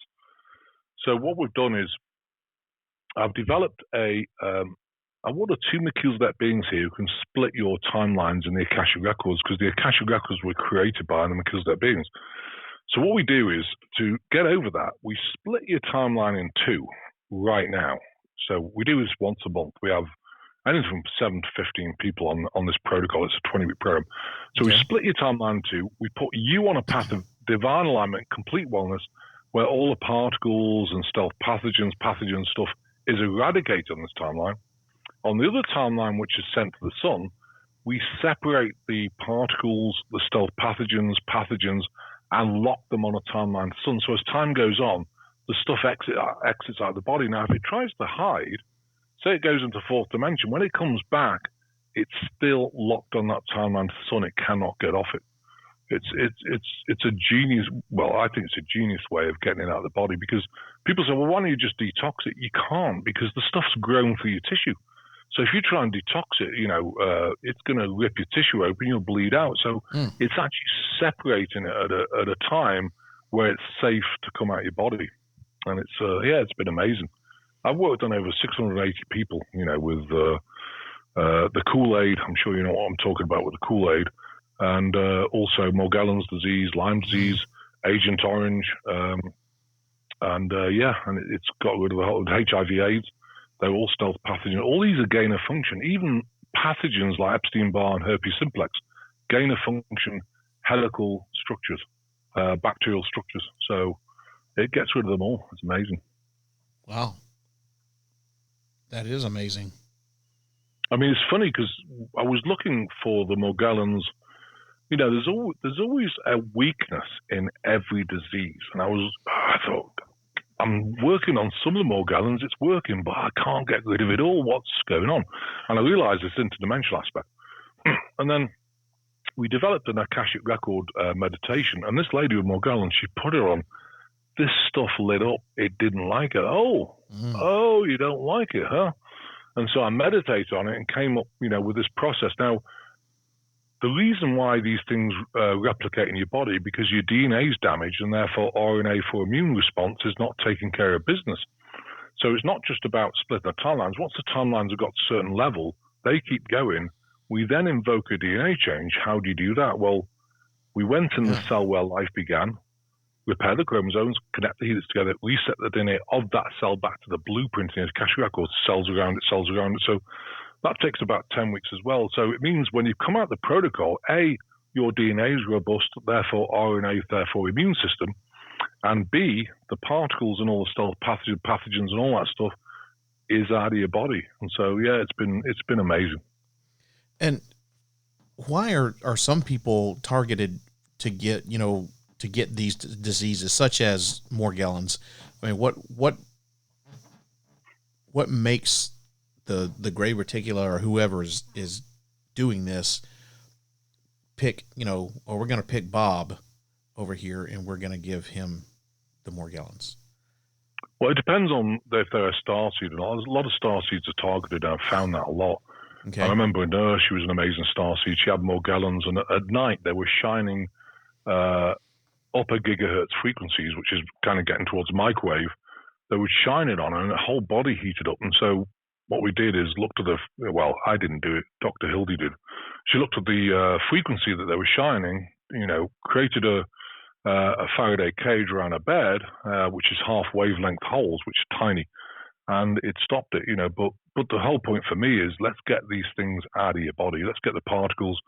So what we've done is, I've developed I wanted two Melchizedek beings here who can split your timelines in the Akashic Records, because the Akashic Records were created by the Melchizedek beings. So what we do is, to get over that, we split your timeline in two right now. So we do this once a month. We have anything from 7 to 15 people on this protocol. It's a 20-week program. So we split your timeline in two. We put you on a path of divine alignment, complete wellness, where all the particles and stealth pathogen stuff is eradicated on this timeline. On the other timeline, which is sent to the sun, we separate the particles, the stealth pathogens, and lock them on a timeline to the sun. So as time goes on, the stuff exits out of the body. Now, if it tries to hide, say it goes into fourth dimension, when it comes back, it's still locked on that timeline to the sun. It cannot get off it. It's a genius. Well, I think it's a genius way of getting it out of the body, because people say, well, why don't you just detox it? You can't, because the stuff's grown through your tissue. So if you try and detox it, it's going to rip your tissue open. You'll bleed out. So it's actually separating it at a time where it's safe to come out of your body. And it's been amazing. I've worked on over 680 people, with the Kool-Aid. I'm sure you know what I'm talking about with the Kool-Aid. And also Morgellons disease, Lyme disease, Agent Orange, and it's got rid of the whole HIV/AIDS. They're all stealth pathogens. All these are gain of function. Even pathogens like Epstein-Barr and herpes simplex, gain of function, helical structures, bacterial structures. So it gets rid of them all. It's amazing. Wow, that is amazing. I mean, it's funny because I was looking for the Morgellons. There's always a weakness in every disease. And I thought, I'm working on some of the Morgellons, it's working, but I can't get rid of it all. What's going on? And I realized this interdimensional aspect. And then we developed an Akashic record meditation. And this lady with Morgellons, she put it on. This stuff lit up. It didn't like it. Oh, you don't like it, huh? And so I meditated on it and came up, with this process. Now, the reason why these things replicate in your body, because your DNA is damaged, and therefore RNA for immune response is not taking care of business. So it's not just about splitting the timelines. Once the timelines have got to a certain level, they keep going. We then invoke a DNA change. How do you do that? Well, we went in the cell where life began, repair the chromosomes, connect the helix together, reset the DNA of that cell back to the blueprint in the Akashic records, cells around it. So that takes about 10 weeks as well. So it means when you come out the protocol, A, your DNA is robust, therefore RNA, therefore immune system, and B, the particles and all the stealth pathogens and all that stuff is out of your body. And so, it's been amazing. And why are some people targeted to get these diseases such as Morgellons? I mean, what makes the gray reticula or whoever is doing this pick, or we're going to pick Bob over here and we're going to give him the Morgellons? Well, it depends on if they're a starseed or not. A lot of starseeds are targeted, and I've found that a lot. Okay. I remember a nurse, she was an amazing starseed. She had Morgellons, and at night they were shining upper gigahertz frequencies, which is kind of getting towards microwave. They would shine it on her, and her whole body heated up. And so what we did is looked at I didn't do it, Dr. Hildy did. She looked at the frequency that they were shining, created a Faraday cage around a bed, which is half wavelength holes, which is tiny, and it stopped it, But the whole point for me is, let's get these things out of your body. Let's get the particles,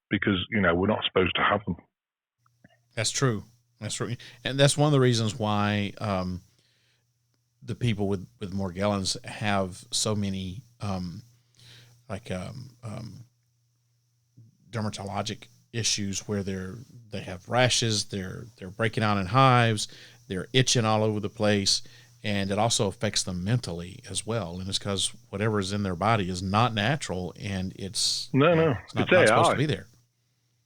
because, we're not supposed to have them. That's true. And that's one of the reasons why the people with Morgellons dermatologic issues where they have rashes, they're breaking out in hives, they're itching all over the place, and it also affects them mentally as well. And it's because whatever is in their body is not natural, and it's not supposed to be there.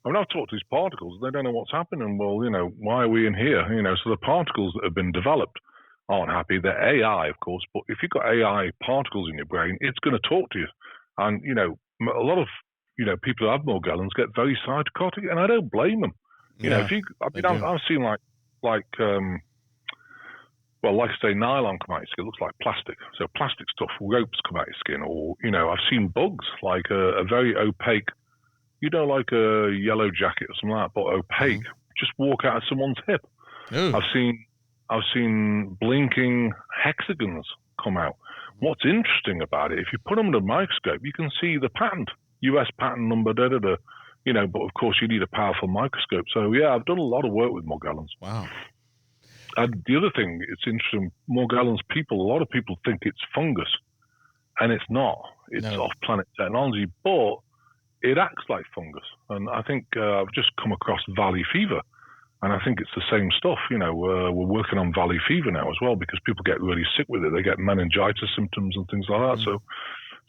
I mean, I've talked to these particles. They don't know what's happening. Well, why are we in here? So the particles that have been developed aren't happy. They're AI, of course, but if you've got AI particles in your brain, it's going to talk to you. And, a lot of, people who have Morgellons get very psychotic, and I don't blame them. I've seen like I say, nylon come out your skin. It looks like plastic. So plastic stuff, ropes come out your skin. Or, I've seen bugs, like a very opaque, like a yellow jacket or something like that, but opaque, just walk out of someone's hip. Ooh. I've seen blinking hexagons come out. What's interesting about it, if you put them under a microscope, you can see the patent, US patent number, but of course you need a powerful microscope. So yeah, I've done a lot of work with Morgellons. Wow. And the other thing, it's interesting, Morgellons a lot of people think it's fungus, and it's not. It's off-planet technology, but it acts like fungus. And I think I've just come across valley fever, and I think it's the same stuff. We're working on valley fever now as well, because people get really sick with it. They get meningitis symptoms and things like that.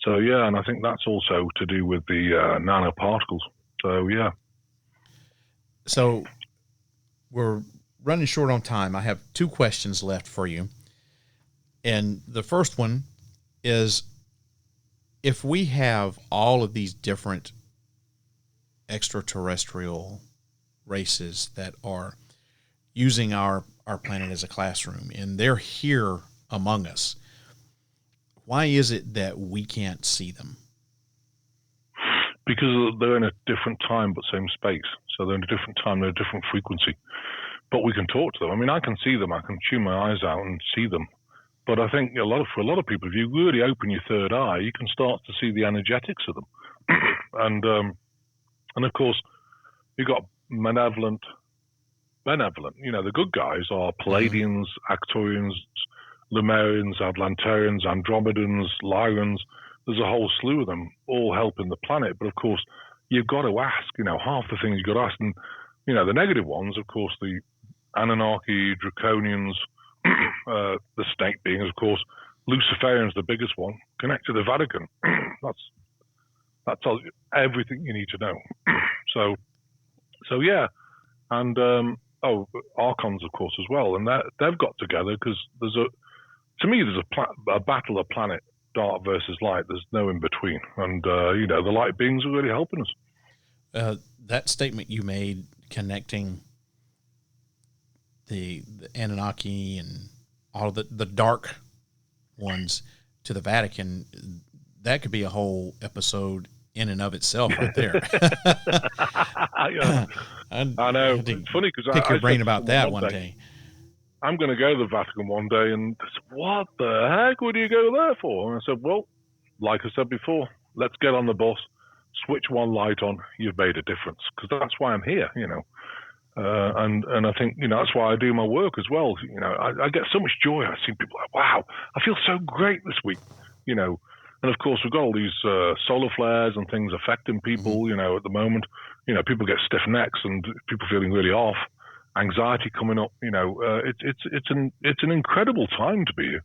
So yeah, and I think that's also to do with the nanoparticles. So yeah. So we're running short on time. I have 2 questions left for you. And the first one is, if we have all of these different extraterrestrial races that are using our planet as a classroom, and they're here among us, why is it that we can't see them? Because they're in a different time but same space. So they're in a different time, they're a different frequency. But we can talk to them. I mean, I can see them. I can tune my eyes out and see them. But I think for a lot of people, if you really open your third eye, you can start to see the energetics of them. and of course, you've got benevolent. The good guys are Pleiadians, Arcturians, Lemurians, Atlanteans, Andromedans, Lyrans. There's a whole slew of them, all helping the planet. But of course, you've got to ask. Half the things you've got to ask. And the negative ones, of course, the Anunnaki, Draconians, the snake beings, of course, Luciferians, the biggest one, connected to the Vatican. That tells you everything you need to know. So yeah, and Archons, of course, as well, and they've got together because there's a battle of planet dark versus light. There's no in between, and the light beings are really helping us. That statement you made, connecting the Anunnaki and all of the dark ones to the Vatican, that could be a whole episode in and of itself right there. I know. It's funny because pick your brain about that one day. I'm going to go to the Vatican one day, and what the heck would you go there for? And I said, well, like I said before, let's get on the bus, switch one light on, you've made a difference, because that's why I'm here, and I think, that's why I do my work as well. I get so much joy. I see people like, wow, I feel so great this week, and of course we've got all these solar flares and things affecting people, at the moment. People get stiff necks and people feeling really off, anxiety coming up. It's an incredible time to be here.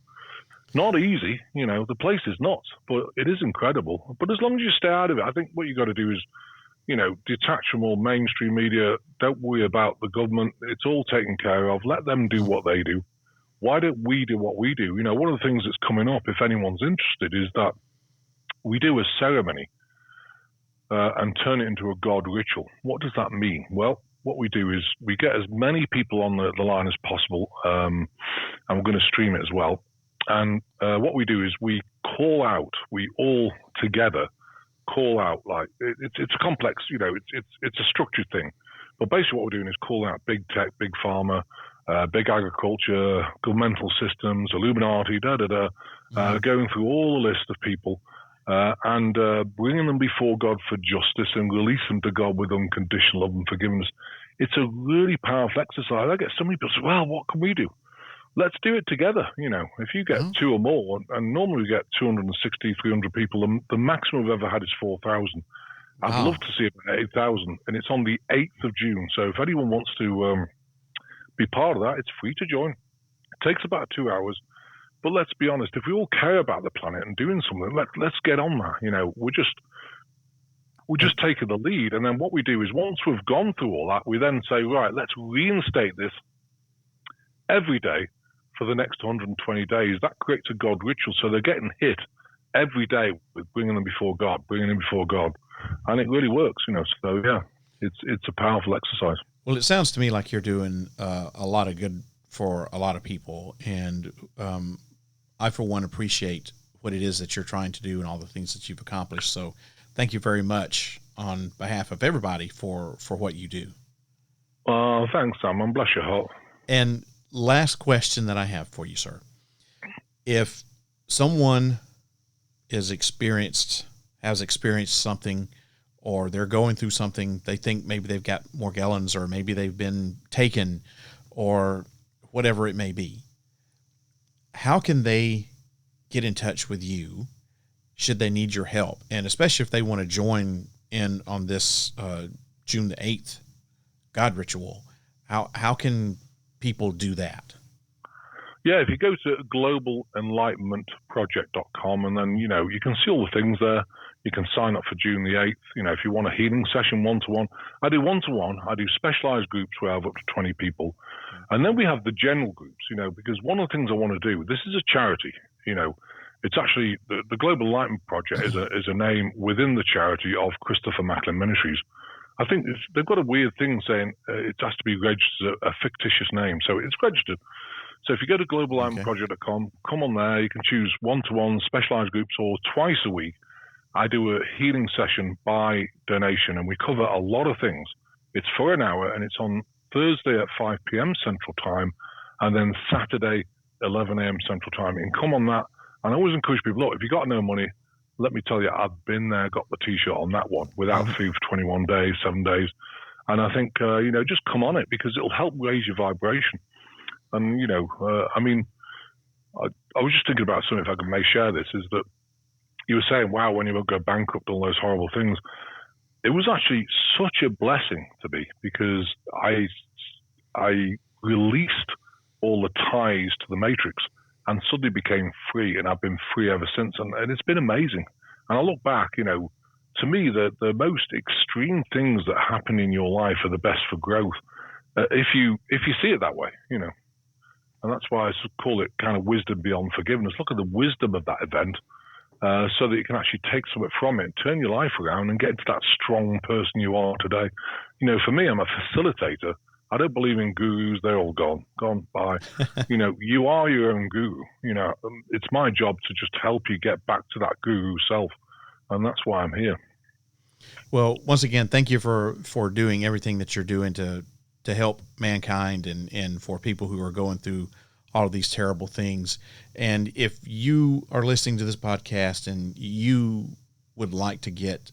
Not easy, the place is nuts, but it is incredible. But as long as you stay out of it, I think what you got to do is, detach from all mainstream media. Don't worry about the government. It's all taken care of. Let them do what they do. Why don't we do what we do? One of the things that's coming up, if anyone's interested, is that we do a ceremony and turn it into a god ritual. What does that mean? Well, what we do is we get as many people on the line as possible, and we're going to stream it as well. And what we do is we call out, we all together call out, like it's a complex, it's a structured thing. But basically what we're doing is calling out big tech, big pharma, big agriculture, governmental systems, Illuminati, going through all the list of people and bringing them before God for justice and release them to God with unconditional love and forgiveness. It's a really powerful exercise. I get so many people say, well, what can we do? Let's do it together. If you get 2 or more, and normally we get 260, 300 people, the maximum we've ever had is 4,000. I'd Wow. love to see it at 8,000, and it's on the 8th of June. So if anyone wants to be part of that, it's free to join. It takes about 2 hours. But let's be honest, if we all care about the planet and doing something, let's get on that. We're just taking the lead. And then what we do is once we've gone through all that, we then say, right, let's reinstate this every day for the next 120 days. That creates a God ritual. So they're getting hit every day with bringing them before God. And it really works, So yeah, it's a powerful exercise. Well, it sounds to me like you're doing a lot of good for a lot of people, and I, for one, appreciate what it is that you're trying to do and all the things that you've accomplished. So, thank you very much on behalf of everybody for what you do. Thanks, Sam, and bless your heart. And last question that I have for you, sir: if someone has experienced something, or they're going through something, they think maybe they've got Morgellons, or maybe they've been taken, or whatever it may be, how can they get in touch with you should they need your help? And especially if they want to join in on this June the 8th God ritual, how can people do that? Yeah, if you go to globalenlightenmentproject.com, and then, you can see all the things there. You can sign up for June the 8th. If you want a healing session one-to-one. I do one-to-one. I do specialized groups where I have up to 20 people. And then we have the general groups, because one of the things I want to do, this is a charity, it's actually, the Global Enlightenment Project is a name within the charity of Christopher Macklin Ministries. I think they've got a weird thing saying it has to be registered a fictitious name. So it's registered. So if you go to globalenlightenmentproject.com, come on there, you can choose one-to-one specialized groups, or twice a week I do a healing session by donation, and we cover a lot of things. It's for an hour, and it's on Thursday at 5 p.m. Central Time, and then Saturday, 11 a.m. Central Time. And come on that. And I always encourage people, look, if you got no money, let me tell you, I've been there, got the T-shirt on that one, without food for 21 days, 7 days. And I think, just come on it, because it'll help raise your vibration. And, I was just thinking about something, if I may share this, is that you were saying, wow, when you would go bankrupt, all those horrible things. It was actually such a blessing to me, because I released all the ties to the matrix and suddenly became free, and I've been free ever since. And it's been amazing. And I look back, to me, the most extreme things that happen in your life are the best for growth. If you see it that way, And that's why I call it kind of wisdom beyond forgiveness. Look at the wisdom of that event, so that you can actually take something from it, turn your life around, and get into that strong person you are today. For me, I'm a facilitator. I don't believe in gurus. They're all gone by. You are your own guru. It's my job to just help you get back to that guru self. And that's why I'm here. Well, once again, thank you for doing everything that you're doing to help mankind and for people who are going through all of these terrible things. And if you are listening to this podcast and you would like to get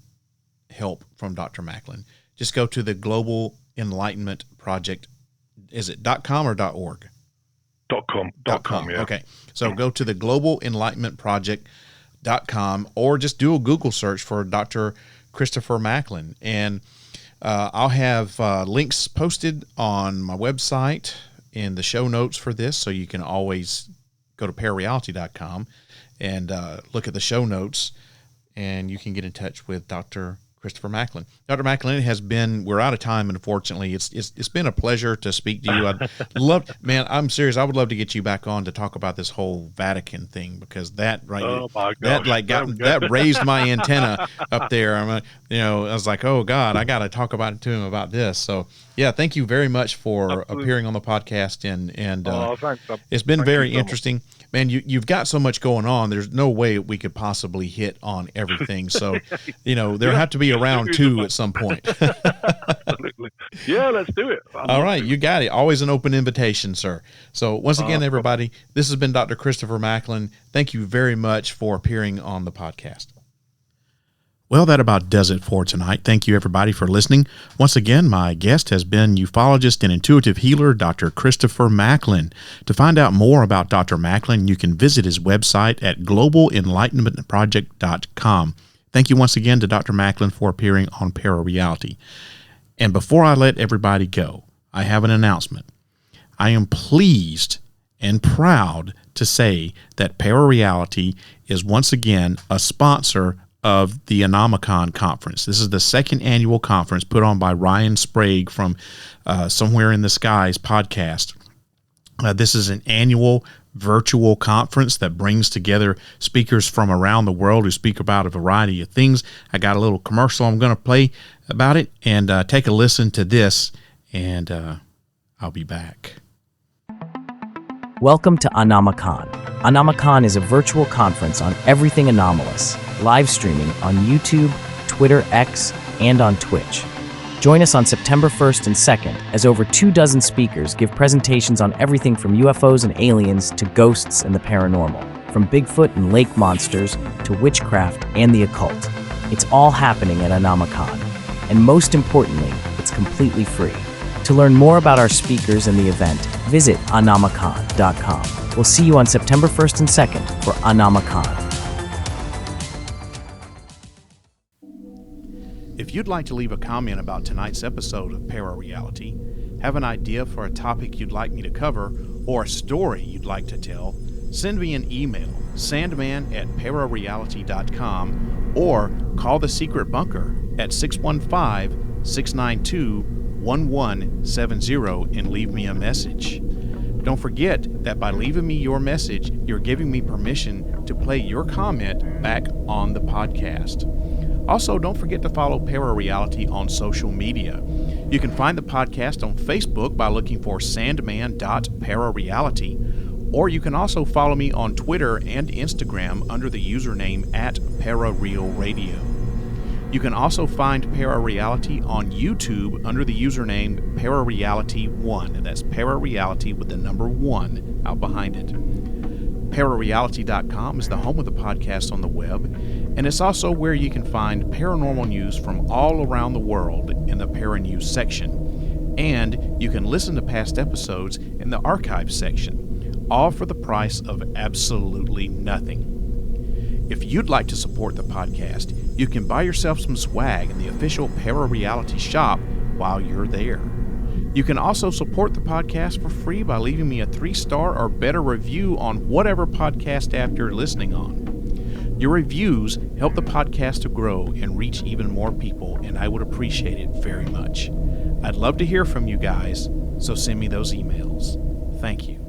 help from Dr. Macklin, just go to the Global Enlightenment Project. Is it .com or .org? .com, yeah. Okay. So go to the Global Enlightenment Project.com, or just do a Google search for Dr. Christopher Macklin. And I'll have links posted on my website in the show notes for this, so you can always go to parareality.com and look at the show notes, and you can get in touch with Dr. Christopher Macklin. Dr. Macklin, we're out of time, unfortunately. It's been a pleasure to speak to you. I'm serious. I would love to get you back on to talk about this whole Vatican thing, because that raised my antenna up there. I was like, oh God, I got to talk to him about this. So yeah, thank you very much for appearing on the podcast, and thanks. It's been very interesting. Man, you've got so much going on. There's no way we could possibly hit on everything. So, there have to be a round two at some point. Absolutely. Yeah, let's do it. All right, you got it. Always an open invitation, sir. So once again, everybody, this has been Dr. Christopher Macklin. Thank you very much for appearing on the podcast. Well, that about does it for tonight. Thank you, everybody, for listening. Once again, my guest has been ufologist and intuitive healer, Dr. Christopher Macklin. To find out more about Dr. Macklin, you can visit his website at globalenlightenmentproject.com. Thank you once again to Dr. Macklin for appearing on Parareality. And before I let everybody go, I have an announcement. I am pleased and proud to say that Parareality is once again a sponsor of the Anomicon Conference. This is the second annual conference put on by Ryan Sprague from Somewhere in the Skies podcast. This is an annual virtual conference that brings together speakers from around the world who speak about a variety of things. I got a little commercial I'm going to play about it, and take a listen to this, and I'll be back. Welcome to Anomicon. Anomicon is a virtual conference on everything anomalous, live streaming on YouTube, Twitter, X, and on Twitch. Join us on September 1st and 2nd as over 24 speakers give presentations on everything from UFOs and aliens to ghosts and the paranormal, from Bigfoot and lake monsters to witchcraft and the occult. It's all happening at Anomicon, and most importantly, it's completely free. To learn more about our speakers and the event, visit anomicon.com. We'll see you on September 1st and 2nd for Anomicon. If you'd like to leave a comment about tonight's episode of Parareality, have an idea for a topic you'd like me to cover, or a story you'd like to tell, send me an email, sandman@parareality.com, or call the Secret Bunker at 615-692-1170 and leave me a message. Don't forget that by leaving me your message, you're giving me permission to play your comment back on the podcast. Also, don't forget to follow Parareality on social media. You can find the podcast on Facebook by looking for sandman.parareality, or you can also follow me on Twitter and Instagram under the username @ParaRealRadio. You can also find Parareality on YouTube under the username Parareality1, and that's Parareality with the number 1 out behind it. Parareality.com is the home of the podcast on the web, and it's also where you can find paranormal news from all around the world in the Paranews section. And you can listen to past episodes in the archives section, all for the price of absolutely nothing. If you'd like to support the podcast, you can buy yourself some swag in the official Parareality shop while you're there. You can also support the podcast for free by leaving me a 3-star or better review on whatever podcast app you're listening on. Your reviews help the podcast to grow and reach even more people, and I would appreciate it very much. I'd love to hear from you guys, so send me those emails. Thank you.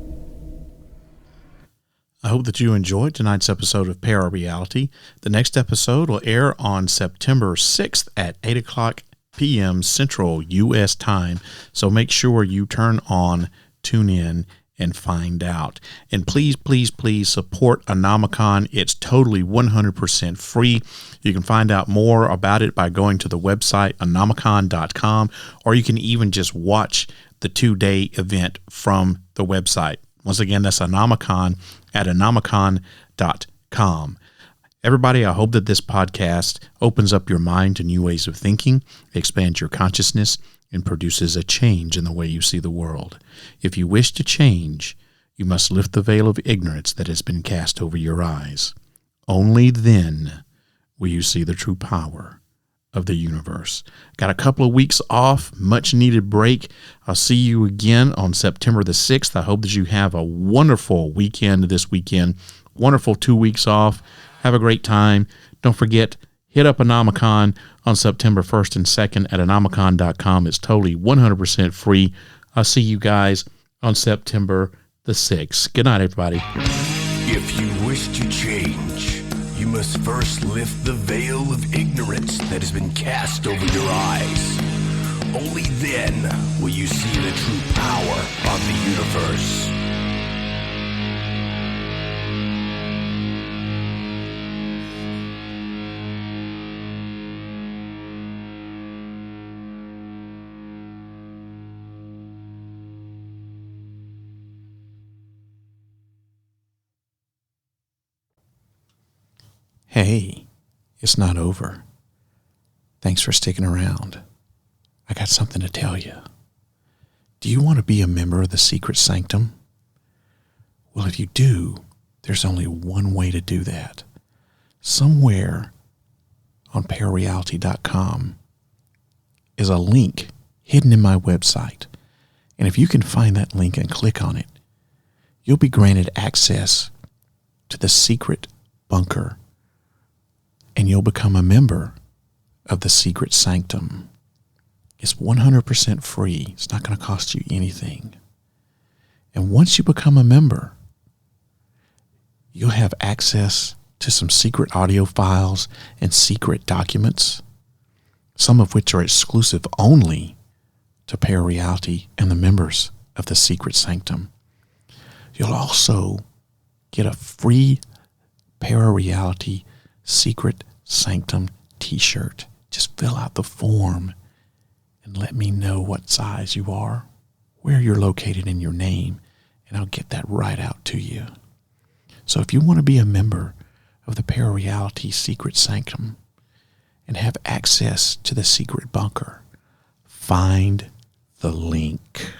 I hope that you enjoyed tonight's episode of Parareality. The next episode will air on September 6th at 8 o'clock p.m. Central U.S. time, so make sure you tune in, and find out. And please, please, please support Anomicon. It's totally 100% free. You can find out more about it by going to the website anomicon.com, or you can even just watch the 2-day event from the website. Once again, that's Anomicon at anomicon.com. Everybody, I hope that this podcast opens up your mind to new ways of thinking, expands your consciousness, and produces a change in the way you see the world. If you wish to change, you must lift the veil of ignorance that has been cast over your eyes. Only then will you see the true power of the universe. Got a couple of weeks off, much needed break. I'll see you again on September the 6th. I hope that you have a wonderful weekend this weekend. Wonderful 2 weeks off. Have a great time. Don't forget, hit up Anomicon on September 1st and 2nd at anomicon.com. It's totally 100% free. I'll see you guys on September the 6th. Good night, everybody. If you wish to change, you must first lift the veil of ignorance that has been cast over your eyes. Only then will you see the true power of the universe. Hey, it's not over. Thanks for sticking around. I got something to tell you. Do you want to be a member of the Secret Sanctum? Well, if you do, there's only one way to do that. Somewhere on parareality.com is a link hidden in my website. And if you can find that link and click on it, you'll be granted access to the secret bunker, and you'll become a member of the secret sanctum. It's 100% free. It's not going to cost you anything. And once you become a member, you'll have access to some secret audio files and secret documents, some of which are exclusive only to Parareality and the members of the secret sanctum. You'll also get a free Parareality Secret Sanctum t-shirt. Just fill out the form and let me know what size you are, where you're located in your name, and I'll get that right out to you. So if you want to be a member of the Parareality Secret Sanctum and have access to the secret bunker, find the link.